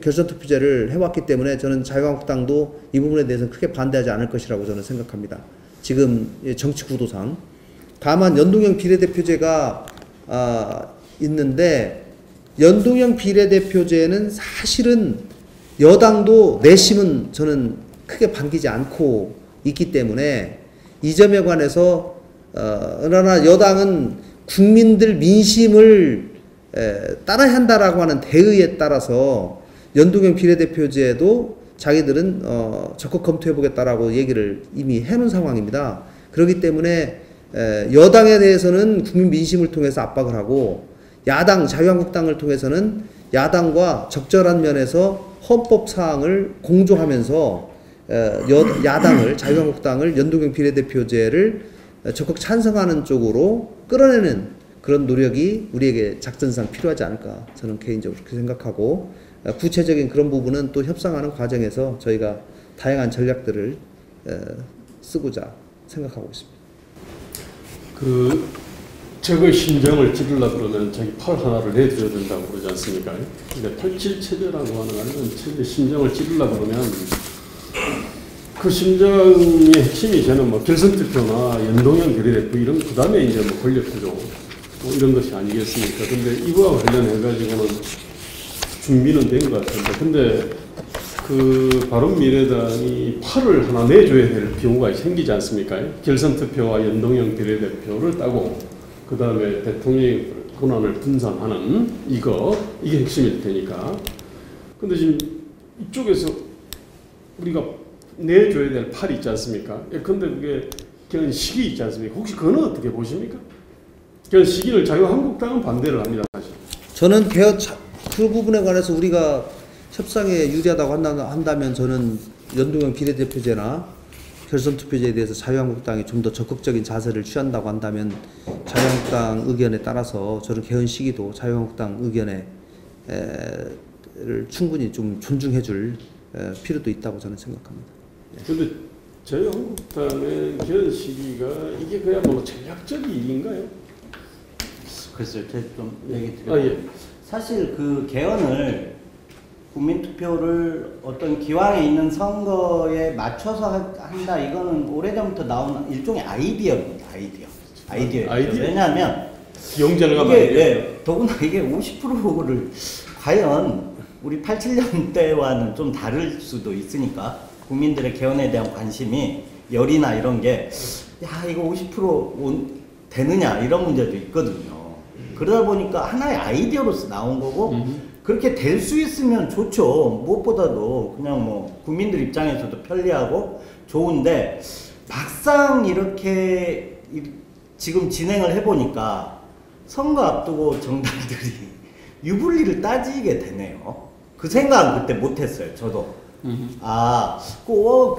결선투표제를 해왔기 때문에 저는 자유한국당도 이 부분에 대해서는 크게 반대하지 않을 것이라고 저는 생각합니다. 지금 정치 구도상. 다만 연동형 비례대표제가 있는데 연동형 비례대표제는 사실은 여당도 내심은 저는 크게 반기지 않고 있기 때문에 이 점에 관해서 그러나 여당은 국민들 민심을 따라야 한다라고 하는 대의에 따라서 연동형 비례대표제도 자기들은 적극 검토해보겠다라고 얘기를 이미 해놓은 상황입니다. 그렇기 때문에 여당에 대해서는 국민 민심을 통해서 압박을 하고 야당 자유한국당을 통해서는 야당과 적절한 면에서 헌법 사항을 공조하면서 야당을 자유한국당을 연동형 비례대표제를 적극 찬성하는 쪽으로 끌어내는 그런 노력이 우리에게 작전상 필요하지 않을까 저는 개인적으로 그렇게 생각하고 구체적인 그런 부분은 또 협상하는 과정에서 저희가 다양한 전략들을 쓰고자 생각하고 있습니다. 저거 심정을 찌르려 그러면 자기 팔 하나를 내줘야 된다고 그러지 않습니까? 근데 87체제라고 하는 아니면 체제 심정을 찌르려 그러면 그 심정의 핵심이 저는 뭐 결선투표나 연동형 비례대표 이런 그 다음에 이제 뭐 권력구조 뭐 이런 것이 아니겠습니까? 근데 이거와 관련해 가지고는 준비는 된 것 같은데 근데 바른미래당이 팔을 하나 내줘야 될 경우가 생기지 않습니까? 결선투표와 연동형 비례대표를 따고 그 다음에 대통령의 권한을 분산하는 이게 핵심일 테니까. 근데 지금 이쪽에서 우리가 내줘야 될 팔이 있지 않습니까? 근데 그게 견식이 있지 않습니까? 혹시 그거는 어떻게 보십니까? 견식을 자유한국당은 반대를 합니다, 사실. 저는 그 부분에 관해서 우리가 협상에 유리하다고 한다면 저는 연동형 비례대표제나 결선투표제에 대해서 자유한국당이 좀 더 적극적인 자세를 취한다고 한다면 자유한국당 의견에 따라서 저는 개헌 시기도 자유한국당 의견에 충분히 좀 존중해 줄 필요도 있다고 저는 생각합니다. 그런데 자유한국당의 개헌 시기가 이게 그야말로 전략적인 일인가요? 글쎄요, 제가 좀 얘기 드려요. 예. 사실 그 개헌을 국민투표를 어떤 기왕에 있는 선거에 맞춰서 한다 이거는 오래전부터 나오는 일종의 아이디어입니다. 아이디어. 왜냐하면 영재가 이게 더구나 이게 50%를 과연 우리 87년 때와는 좀 다를 수도 있으니까 국민들의 개헌에 대한 관심이 열이나 이런 게 야 이거 50% 되느냐 이런 문제도 있거든요. 그러다 보니까 하나의 아이디어로서 나온 거고 그렇게 될 수 있으면 좋죠. 무엇보다도 그냥 뭐 국민들 입장에서도 편리하고 좋은데 막상 이렇게 지금 진행을 해보니까 선거 앞두고 정당들이 유불리를 따지게 되네요. 그 생각은 그때 못했어요. 저도.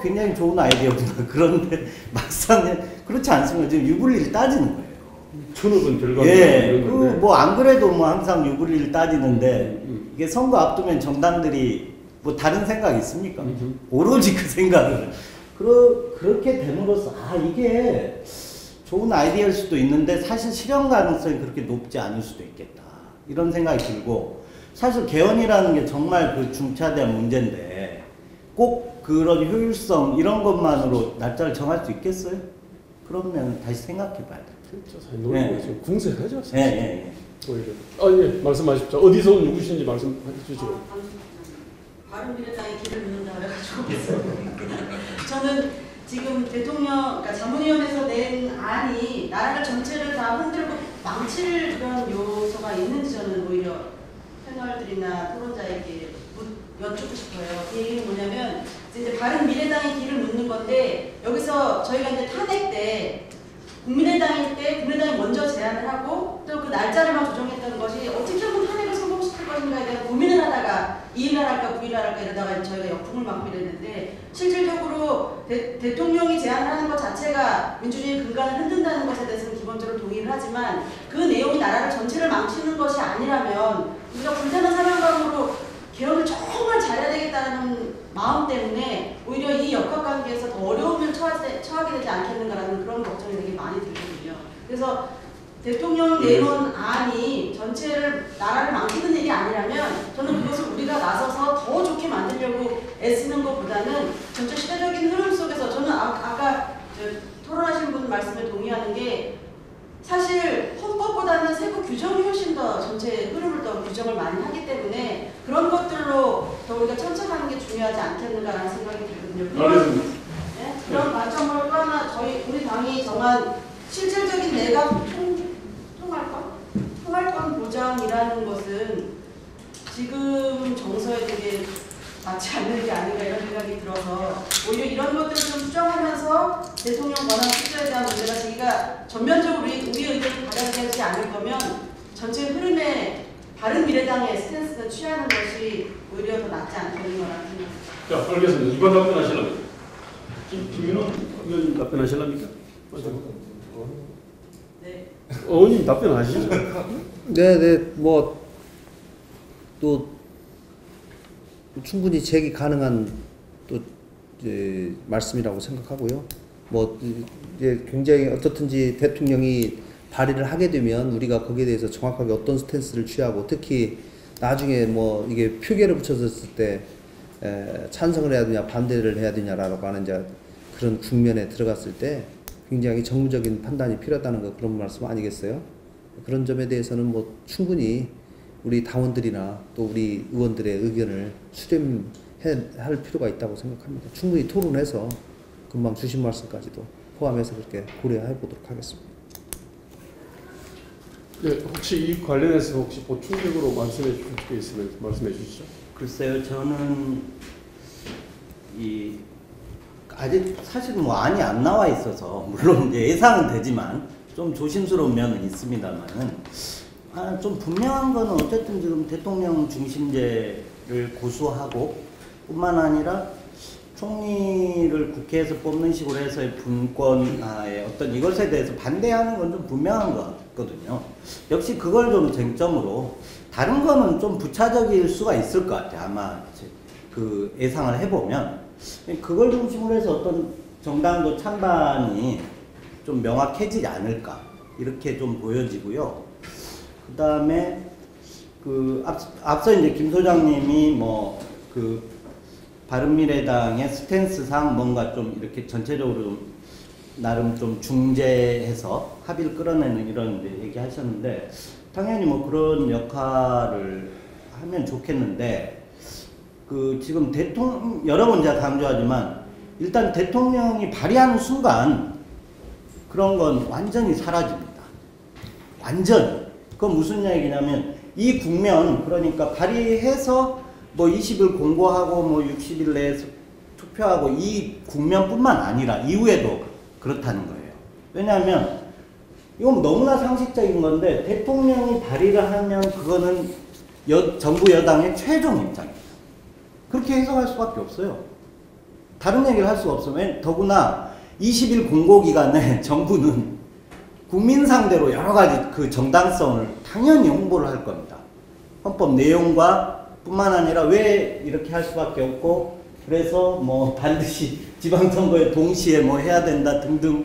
굉장히 좋은 아이디어구나. 그런데 막상 그렇지 않습니다. 지금 유불리를 따지는 거예요. 천억은 결과가 예, 뭐 안 그래도 뭐 항상 유불리를 따지는데 이게 선거 앞두면 정당들이 뭐 다른 생각 있습니까? 오로지 그 생각을 그렇게 됨으로써 이게 좋은 아이디어일 수도 있는데 사실 실현 가능성이 그렇게 높지 않을 수도 있겠다 이런 생각이 들고 사실 개헌이라는 게 정말 그 중차대한 문제인데 꼭 그런 효율성 이런 것만으로 날짜를 정할 수 있겠어요? 그러면 다시 생각해 봐야 돼요. 그렇죠. 사실 노력이 지금 궁색하죠. 사실. 예. 예, 말씀하십시오. 어디서 누구신지 말씀해 주시죠. 바른미래당의 길을 묻는다고 해가지고 저는 지금 그러니까 자문위원회에서 낸 안이 나라를 전체를 다 흔들고 망칠 그런 요소가 있는지 저는 오히려 패널들이나 토론자에게 여쭙고 싶어요. 그 얘기는 뭐냐면 이제 바른미래당의 길을 묻는 건데 여기서 저희가 이제 탄핵 때 국민의당일 때 국민의당이 먼저 제안을 하고 또 그 날짜를만 조정했던 것이 어떻게 하면 탄핵을 성공시킬 것인가에 대한 고민을 하다가 2일날 할까 9일날 할까 이러다가 저희가 역풍을 맞고 이랬는데 실질적으로 대통령이 제안하는 것 자체가 민주주의 근간을 흔든다는 것에 대해서는 기본적으로 동의를 하지만 그 내용이 나라를 전체를 망치는 것이 아니라면 우리가 불타는 사명감으로 개헌을 정말 잘해야 되겠다는 마음 때문에 오히려 이 역학관계에서 더 어려움을 처하게 되지 않겠는가라는 그런 걱정이 되게 많이 들거든요. 그래서 대통령 내놓은 안이 전체를 나라를 망치는 일이 아니라면 저는 그것을 우리가 나서서 더 좋게 만들려고 애쓰는 것보다는 전체 시대적인 흐름 속에서 저는 아까 토론하신 분 말씀에 동의하는 게 사실 헌법보다는 세부 규정이 훨씬 더 전체 흐름을 더 규정을 많이 하기 때문에 그런 것들로 더 우리가 천착하는 게 중요하지 않겠는가라는 생각이 들거든요. 그런 관점으로 또 하나 우리 당이 정한 실질적인 내각 통할권 보장이라는 것은 지금 정서에 되게 맞지 않는 게 아닌가 이런 생각이 들어서 오히려 이런 것들을 좀 수정하면서 대통령 권한 수주에 대한 문제가 저희가 전면적으로 우리의 의견을 받아들이지 않을 거면 전체 흐름에 바른미래당의 스탠스를 취하는 것이 오히려 더 낫지 않겠는 거라는 생각입니다. 자, 알겠습니다. 이번 답변하실랍니까? 김윤호 의원님 답변하실랍니까? 네. 의원님 답변하시죠. 네네 뭐 또 충분히 제기 가능한 또 이제 말씀이라고 생각하고요. 뭐 이제 굉장히 어떻든지 대통령이 발의를 하게 되면 우리가 거기에 대해서 정확하게 어떤 스탠스를 취하고 특히 나중에 뭐 이게 표결을 붙여졌을 때 찬성을 해야 되냐 반대를 해야 되냐라고 하는 이제 그런 국면에 들어갔을 때 굉장히 정무적인 판단이 필요하다는 거 그런 말씀 아니겠어요? 그런 점에 대해서는 뭐 충분히 우리 당원들이나 또 우리 의원들의 의견을 수렴할 필요가 있다고 생각합니다. 충분히 토론해서 금방 주신 말씀까지도 포함해서 그렇게 고려해 보도록 하겠습니다. 네, 혹시 이 관련해서 혹시 보충적으로 말씀해 주실 게 있으면 말씀해 주시죠. 글쎄요, 저는 아직 사실 뭐 안이 안 나와 있어서 물론 이제 예상은 되지만 좀 조심스러운 면은 있습니다만은 좀 분명한 거는 어쨌든 지금 대통령 중심제를 고수하고 뿐만 아니라 총리를 국회에서 뽑는 식으로 해서의 분권의 어떤 이것에 대해서 반대하는 건 좀 분명한 것 같거든요. 역시 그걸 좀 쟁점으로 다른 거는 좀 부차적일 수가 있을 것 같아요. 아마 그 예상을 해보면 그걸 중심으로 해서 어떤 정당도 찬반이 좀 명확해지지 않을까 이렇게 좀 보여지고요. 그 다음에 앞서 이제 김 소장님이 뭐 바른미래당의 스탠스상 뭔가 좀 이렇게 전체적으로 좀 나름 좀 중재해서 합의를 끌어내는 이런 얘기하셨는데 당연히 뭐 그런 역할을 하면 좋겠는데 지금 여러 번 제가 강조하지만 일단 대통령이 발의하는 순간 그런 건 완전히 사라집니다. 완전히. 그건 무슨 얘기냐면 이 국면 그러니까 발의해서 뭐 20일 공고하고 뭐 60일 내에 투표하고 이 국면뿐만 아니라 이후에도 그렇다는 거예요. 왜냐하면 이건 너무나 상식적인 건데 대통령이 발의를 하면 그거는 정부 여당의 최종 입장입니다. 그렇게 해석할 수밖에 없어요. 다른 얘기를 할 수가 없어요. 더구나 20일 공고 기간에 정부는 국민 상대로 여러 가지 그 정당성을 당연히 홍보를 할 겁니다. 헌법 내용과 뿐만 아니라 왜 이렇게 할 수밖에 없고 그래서 뭐 반드시 지방선거에 동시에 뭐 해야 된다 등등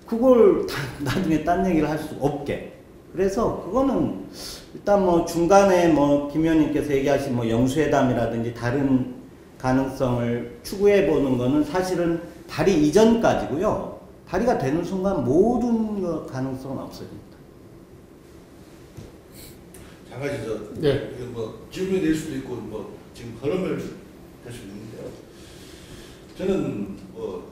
그걸 나중에 딴 얘기를 할 수 없게 그래서 그거는 일단 뭐 중간에 뭐 김 의원님께서 얘기하신 뭐 영수회담이라든지 다른 가능성을 추구해 보는 거는 사실은 발의 이전까지고요. 발의가 되는 순간 모든 가능성은 없어집니다. 한 가지 네. 뭐 질문이 될 수도 있고 뭐 지금 흐름을 될 수도 있는데요. 저는 뭐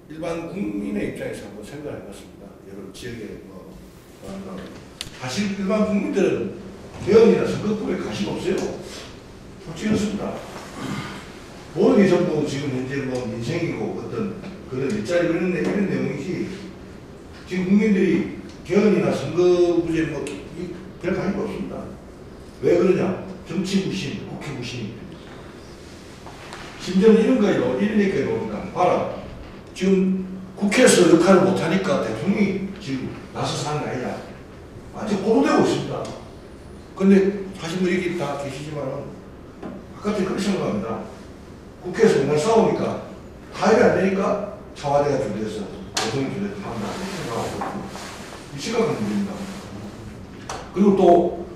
일반 국민의 입장에서 한번 생각을 해봤습니다. 여러 지역에 사실 일반 국민들은 개헌이나 선거법에 관심 없어요. 솔직히 그렇습니다. 모든 게 전부 지금 현재 뭐 민생이고 어떤 그런 일자리 이런 내용이지 지금 국민들이 개헌이나 선거구제 뭐 별 관심 없습니다. 왜 그러냐? 정치 무신, 국회 무신입니다. 심지어는 이런 얘기가 나오니까 봐라. 지금 국회에서 역할을 못하니까 대통령이 지금 나서서 하는 거 아니냐. 완전 꼬도되고 있습니다. 근데 사실 뭐 여기 다 계시지만은 바깥에 그렇게 생각합니다. 국회에서 맨날 싸우니까 타협이 안 되니까 청와대가 주도해서 대통령이 주도해서 한다. 생각하고 심각한 문제입니다. 그리고 또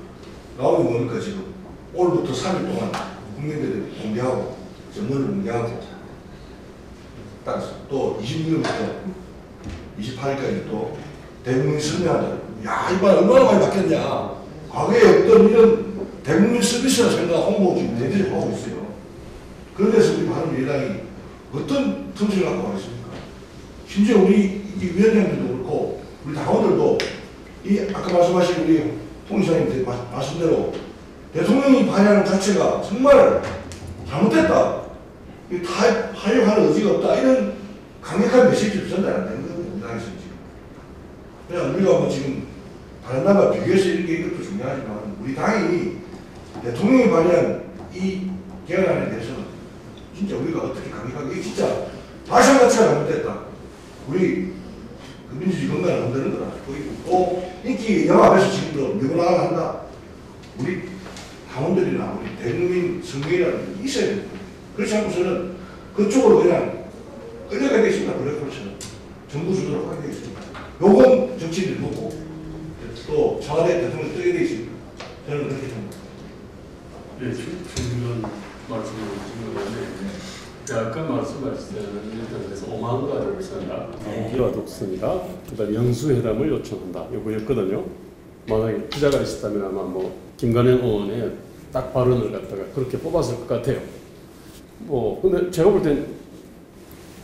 나오는 게 뭡니까 지금 오늘부터 3일 동안 국민들이 공개하고 전문을 공개하고 따라서 또 26일부터 28일까지 또 대국민 설명한다. 야 이번 얼마나 많이 바뀌었냐. 과거에 어떤 이런 대국민 서비스라 생각 홍보 지금 대대로 하고 있어요. 그런 데서 우리 바른미래당이 어떤 정책을 갖고 가겠습니까? 심지어 우리 이 위원장들도 그렇고 우리 당원들도 이 아까 말씀하신 우리 통일사님 말씀대로 대통령이 발의하는 자체가 정말 잘못됐다. 다 하려고 의지가 없다. 이런 강력한 메시지를 전달 안 되는 거예요. 우리 당에서 지금. 그냥 우리가 뭐 지금 다른 나라와 비교해서 이것도 중요하지만 우리 당이 대통령이 발의한 이 개헌안에 대해서는 진짜 우리가 어떻게 강력하게 이게 진짜 발상 자체가 잘못됐다. 우리 그 민주주의 건강을 흔드는 거다. 또 인기 영화 앞에서 지금도 밀고 나가야 한다. 우리 당원들이나 우리 대국민 성명이라는 게 있어야 됩니다. 그렇지 않고서는 그쪽으로 그냥 끌려가게 되겠습니다. 블랙홀처럼 정부 주도로 하게 되겠습니다. 요건 정치인들이 보고 또 청와대 대통령 뜨게 되겠습니다. 저는 그렇게 생각합니다. 예, 중요한 말씀을 주신 건데, 아까 말씀하신 일단에서 오만가족을 쓴다, 기와 독선이다, 그다음 영수회담을 요청한다, 요거였거든요. 만약에 기자가 있었다면 아마 뭐 김관영 의원의 딱 발언을 갖다가 그렇게 뽑았을 것 같아요. 뭐 근데 제가 볼 땐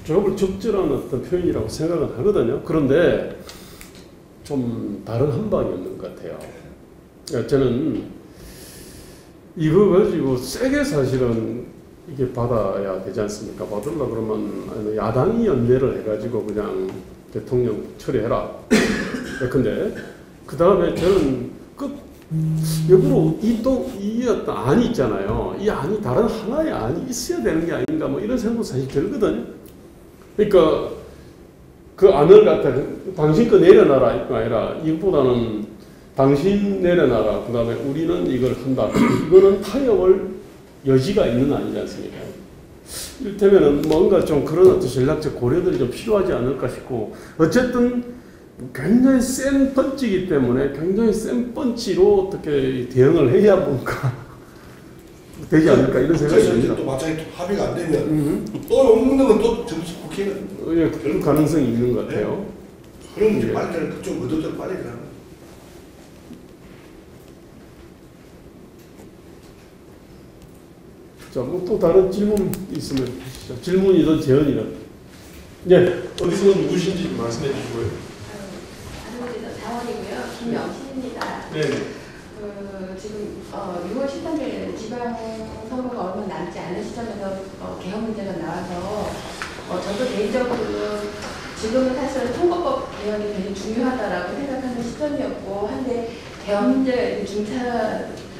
적절한 어떤 표현이라고 생각은 하거든요. 그런데 좀 다른 한방이었는 것 같아요. 그러니까 저는 이거 가지고 세게 사실은 이게 받아야 되지 않습니까? 받으려 그러면 야당이 연대를 해가지고 그냥 대통령 처리해라. 근데 그 다음에 저는 역으로 이 어떤 안이 있잖아요. 이 안이 다른 하나의 안이 있어야 되는 게 아닌가 뭐 이런 생각도 사실 들거든요. 그러니까 그 안을 갖다 당신 거 내려놔라 이거 아니라 이것보다는 당신 내려놔라. 그 다음에 우리는 이걸 한다. 이거는 타협을 여지가 있는 아니지 않습니까? 이를테면은 뭔가 좀 그런 어떤 전략적 고려들이 좀 필요하지 않을까 싶고, 어쨌든 굉장히 센 펀치이기 때문에 굉장히 센 펀치로 어떻게 대응을 해야 뭔가 되지 않을까 이런 생각이 듭니다. 또 마찬가지 합의가 안 되면 또 욕먹는 건 또 정치 국회는 예, 그런 가능성이 있는 것 같아요. 그럼 이제 빨리 그쪽 의도대로 빨리 가는. 자, 뭐 또 다른 질문 있으면 하시죠. 질문이든 제언이든. 예. 어디서 누구신지 좀 말씀해 주시고요. 당원이고요. 김영신입니다. 네. 지금 6월 13일 지방선거가 얼마 남지 않은 시점에서 개헌 문제가 나와서 저도 개인적으로는 지금은 사실 선거법 개헌이 굉장히 중요하다라고 생각하는 시점이었고, 한데 개헌 문제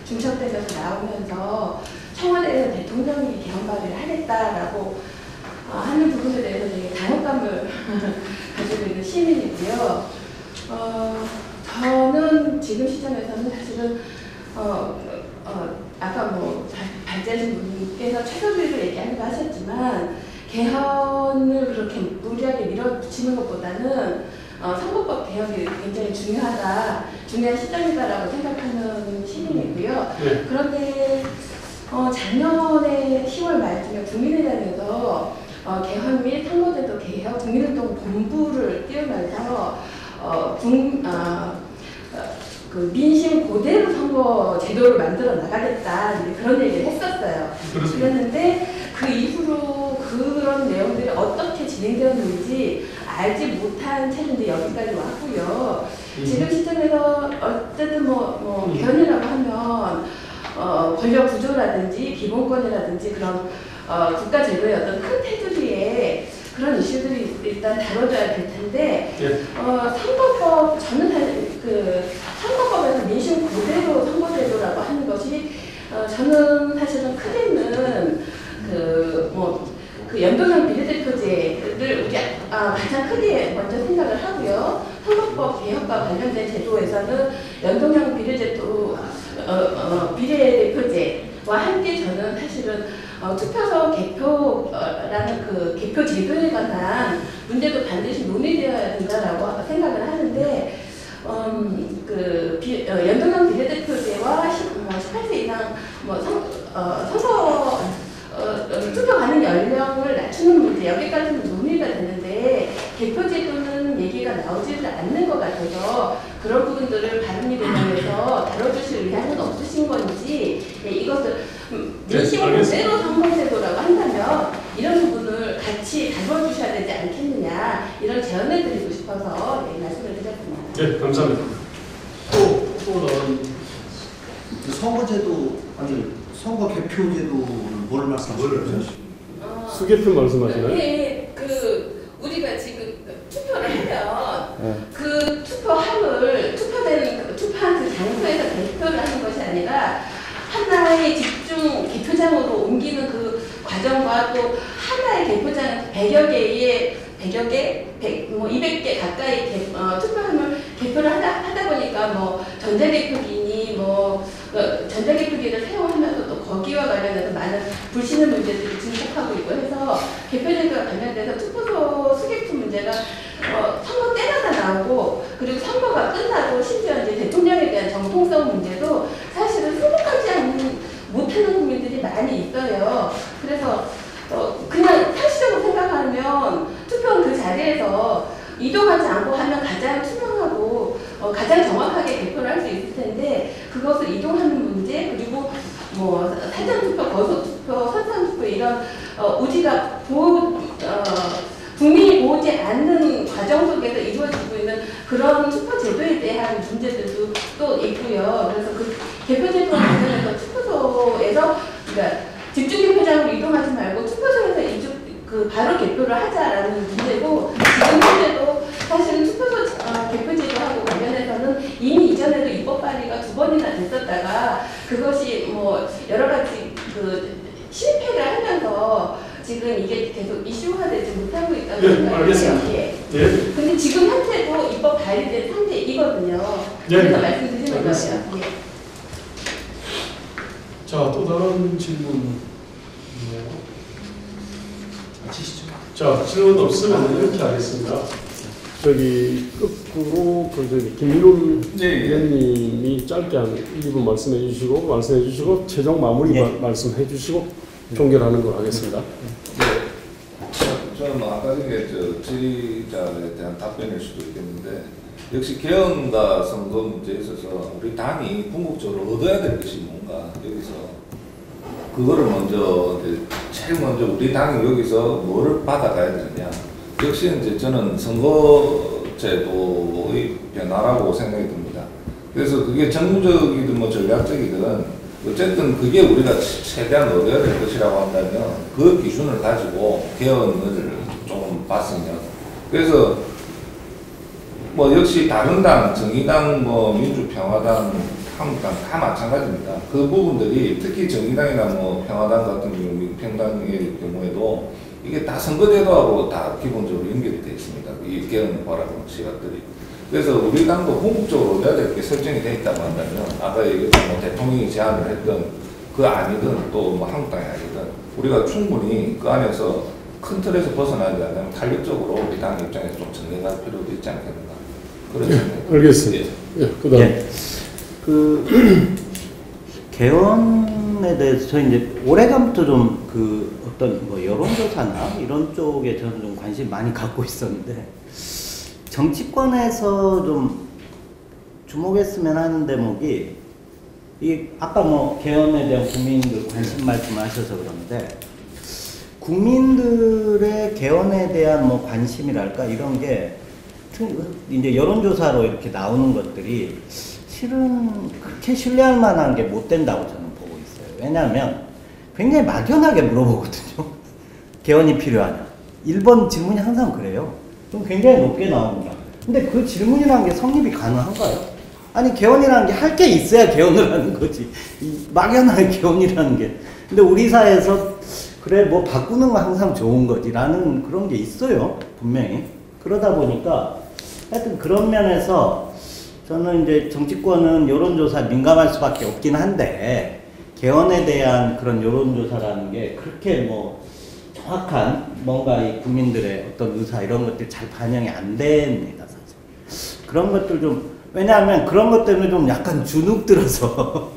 중첩되면서 나오면서 청와대에서 대통령이 개헌 발의를 하겠다라고 하는 부분에 대해서 되게 당혹감을 가지고 있는 시민이고요. 저는 지금 시점에서는 사실은 아까 뭐 발제하신 분께서 최저비를 얘기하기도 하셨지만, 개헌을 그렇게 무리하게 밀어붙이는 것보다는 선거법 개혁이 굉장히 중요한 시점이다라고 생각하는 시민이고요. 네. 그런데 작년에 10월 말쯤에 국민의당에서 개헌 및 선거제도 개혁 국민운동 본부를 띄우면서 그 민심 그대로 선거 제도를 만들어 나가겠다 그런 얘기를 했었어요. 그랬는데 그 이후로 그런 내용들이 어떻게 진행되었는지 알지 못한 채로 이제 여기까지 왔고요. 지금 시점에서 어쨌든 개헌이라고 하면 권력 구조라든지 기본권이라든지 그런 국가 제도의 어떤 큰 테두리에 그런 이슈들이 일단 다뤄져야 될 텐데, 선거법, 저는 선거법에서 민심 그대로 선거제도라고 하는 것이 저는 사실은 크게는 그 연동형 비례대표제를 우리 가장 크게 먼저 생각을 하고요. 선거법 개혁과 관련된 제도에서는 연동형 비례대표제와 함께 저는 사실은 투표소 개표라는 그 개표 제도에 관한 문제도 반드시 논의되어야 된다라고 생각을 하는데 연동형 비례대표제와 18세 이상 선거 투표 가능 연령을 낮추는 문제, 여기까지는 논의가 되는데 개표제도는 얘기가 나오지를 않는 것 같아서 그런 부분들을 바른미래당에서 다뤄주실 의향은 없으신 건지, 이것을 민심을 그대로 선거제도라고 한다면 이런 부분을 같이 다뤄주셔야 되지 않겠느냐, 이런 제안을 드리고 싶어서 말씀을 드렸습니다. 네, 감사합니다. 또 다른 선거제도 아니 선거 개표제도를 뭘 말씀하시죠? 수개표 말씀하시나요? 네, 우리가 지금 투표를 하면 그 투표한 그 장소에서 개표를 하는 것이 아니라 하나의 집중 개표장으로 옮기는 그 과정과 또 하나의 개표장 100여 개, 200개 가까이 투표함을 개표를 하다 보니까 전자개표기니 전자개표기를 사용하면서 또 거기와 관련해서 많은 불신의 문제들이 증폭하고 있고 해서 개표제도와 관련돼서 투표소 수개표 문제가 선거 때마다 나오고, 그리고 선거가 끝나고 심지어 이제 대통령에 대한 정통성 문제도 사실은 승복하지 못하는 국민들이 많이 있어요. 그래서 그냥 상식적으로 생각하면 투표는 그 자리에서 이동하지 않고 하면 가장 투명하고 가장 정확하게 개표를 할 수 있을 텐데, 그것을 이동하는 문제, 그리고 사전투표, 거소투표, 선상투표 이런 우리가 국민이 보지 않는 과정 속에서 이루어지고 있는 그런 투표 제도에 대한 문제들도 또 있고요. 그래서 그 개표제도와 관련해서 투표소에서, 그러니까 집중개표장으로 이동하지 말고 투표소에서 바로 개표를 하자라는 문제고, 지금 현재도 사실은 투표소 개표제도하고 관련해서는 이미 이전에도 입법 발의가 2번이나 됐었다가 그것이 여러 가지 실패를 하면서 지금 이게 계속 이슈화되지 못하고 있다고 생각해요. 알겠습니다. 예. 네. 근데 지금 현재도 입법 발의된 상태이거든요. 그래서 말씀드리는 거예요. 예. 자, 또 다른 질문. 자, 질문 없으면 이렇게 하겠습니다. 거꾸로 김민훈 의원님이 짧게 한 1분 말씀해 주시고 최종 마무리 말씀해 주시고 종결하는 걸 하겠습니다. 저는 아까 전에 질의자에 대한 답변일 수도 있겠는데, 역시 개헌과 선거 문제에 있어서 우리 당이 궁극적으로 얻어야 될 것이 뭔가, 여기서 그거를 제일 먼저 우리 당이 여기서 뭐를 받아가야 되느냐. 역시 이제 저는 선거제도의 변화라고 생각이 듭니다. 그래서 그게 정무적이든 전략적이든 어쨌든 그게 우리가 최대한 얻어야 될 것이라고 한다면 그 기준을 가지고 개헌을 좀 봤으면, 그래서 역시 다른 당, 정의당, 민주평화당, 한국당 다 마찬가지입니다. 그 부분들이 특히 정의당이나 평화당 같은 경우, 민평당의 경우에도 이게 다 선거제도하고 다 기본적으로 연결이 되어 있습니다. 이 개헌을 바라보는 시각들이. 그래서 우리 당도 궁극적으로 얻어야 될 게 설정이 되어 있다고 한다면, 아까 얘기했던 대통령이 제안을 했던 그 아니든 또 한국당이 아니든 우리가 충분히 그 안에서 큰 틀에서 벗어나지 않으면 탄력적으로 우리 당 입장에서 좀 전개할 필요도 있지 않겠는가. 그런 생각이 알겠습니다. 예, 그다음. 개헌에 대해서 저희 이제 오래전부터 좀 어떤 여론조사나 이런 쪽에 저는 좀 관심 많이 갖고 있었는데, 정치권에서 좀 주목했으면 하는 대목이 아까 개헌에 대한 국민들 관심 말씀하셔서 그런데, 국민들의 개헌에 대한 관심이랄까 이런 게 이제 여론조사로 이렇게 나오는 것들이 실은 그렇게 신뢰할 만한 게 못 된다고 저는 보고 있어요. 왜냐하면 굉장히 막연하게 물어보거든요. 개헌이 필요하냐. 1번 질문이 항상 그래요. 그럼 굉장히 높게 나옵니다. 근데 그 질문이라는 게 성립이 가능한가요? 아니, 개헌이라는 게 할 게 있어야 개헌을 하는 거지. 막연한 개헌이라는 게. 근데 우리 사회에서 그래 바꾸는 거 항상 좋은 거지라는 그런 게 있어요. 분명히. 그러다 보니까 하여튼 그런 면에서 저는 이제 정치권은 여론조사 민감할 수밖에 없긴 한데, 개헌에 대한 그런 여론조사라는 게 그렇게 정확한 뭔가 이 국민들의 어떤 의사 이런 것들이 잘 반영이 안 됩니다, 사실. 그런 것들 좀, 왜냐하면 그런 것 때문에 좀 약간 주눅 들어서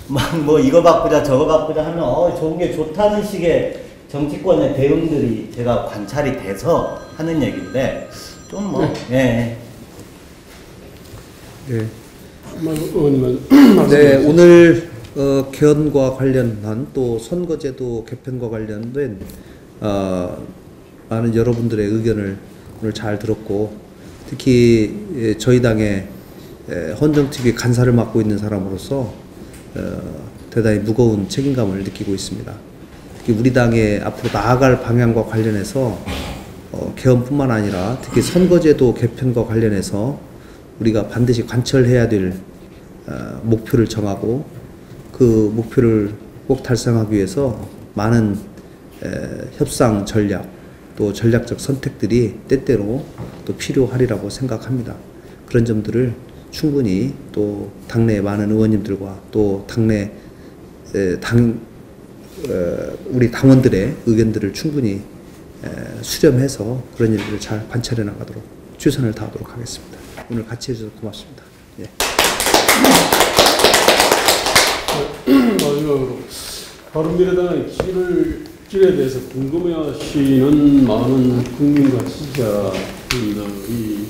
막 뭐 이거 바꾸자 저거 바꾸자 하면 좋은 게 좋다는 식의 정치권의 대응들이 제가 관찰이 돼서 하는 얘기인데 좀 뭐 예. 네. 의원님은 네, 오늘 개헌과 관련한 또 선거제도 개편과 관련된 많은 여러분들의 의견을 오늘 잘 들었고, 특히 저희 당의 헌정TV 간사를 맡고 있는 사람으로서 대단히 무거운 책임감을 느끼고 있습니다. 특히 우리 당의 앞으로 나아갈 방향과 관련해서 개헌뿐만 아니라 특히 선거제도 개편과 관련해서 우리가 반드시 관철해야 될 목표를 정하고 그 목표를 꼭 달성하기 위해서 많은 협상 전략 또 전략적 선택들이 때때로 또 필요하리라고 생각합니다. 그런 점들을 충분히 또 당내 많은 의원님들과 또 당내 우리 당원들의 의견들을 충분히 수렴해서 그런 일들을 잘 관찰해 나가도록 최선을 다하도록 하겠습니다. 오늘 같이 해주셔서 고맙습니다. 예. 마지막으로 바른미래당의 길에 대해서 궁금해하시는 많은 국민과 지지자분들이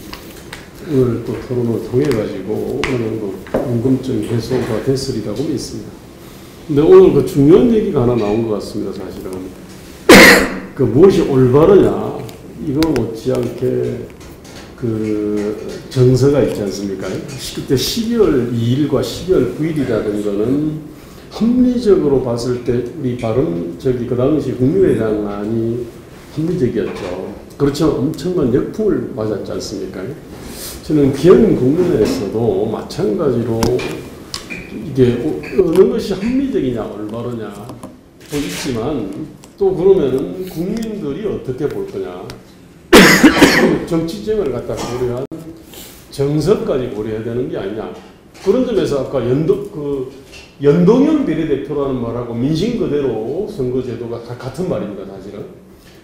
오늘 또 토론을 통해 가지고 어느 정도 궁금증 해소가 됐으리라고 믿습니다. 근데 오늘 그 중요한 얘기가 하나 나온 것 같습니다. 사실은 그 무엇이 올바르냐 이거 못지않게 그 정서가 있지 않습니까? 그때 12월 2일과 12월 9일이라는 거는 합리적으로 봤을 때 우리 그 당시 국민의당안이 합리적이었죠. 그렇지만 엄청난 역풍을 맞았지 않습니까? 저는 기현 국민회에서도 마찬가지로 이게 어느 것이 합리적이냐 올바르냐 또 있지만 또 그러면은 국민들이 어떻게 볼 거냐 정치쟁을 갖다 고려한 정서까지 고려해야 되는 게 아니냐 그런 점에서 아까 연동형 비례대표라는 말하고 민심 그대로 선거제도가 같은 말입니다 사실은.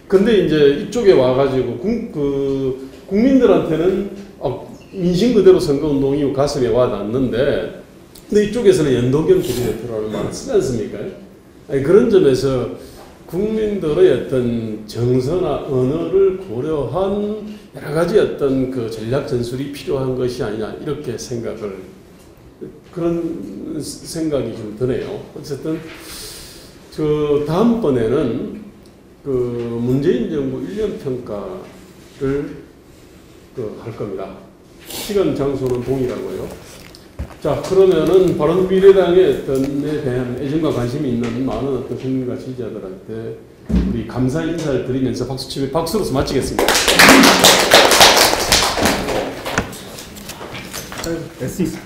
근데 이제 이쪽에 와가지고 국민들한테는 민심 그대로 선거운동이 가슴에 와 닿는데 근데 이쪽에서는 연동형 비례대표라는 말을 쓰지 않습니까? 아니, 그런 점에서 국민들의 어떤 정서나 언어를 고려한 여러 가지 어떤 그 전략 전술이 필요한 것이 아니냐 이렇게 그런 생각이 좀 드네요. 어쨌든 저 다음번에는 그 문재인 정부 1년 평가를 할 겁니다. 시간 장소는 동일하고요. 자 그러면은 바른미래당의 어떤에 대한 애정과 관심이 있는 많은 어떤 국민과 지지자들한테 우리 감사 인사를 드리면서 박수로서 마치겠습니다. This is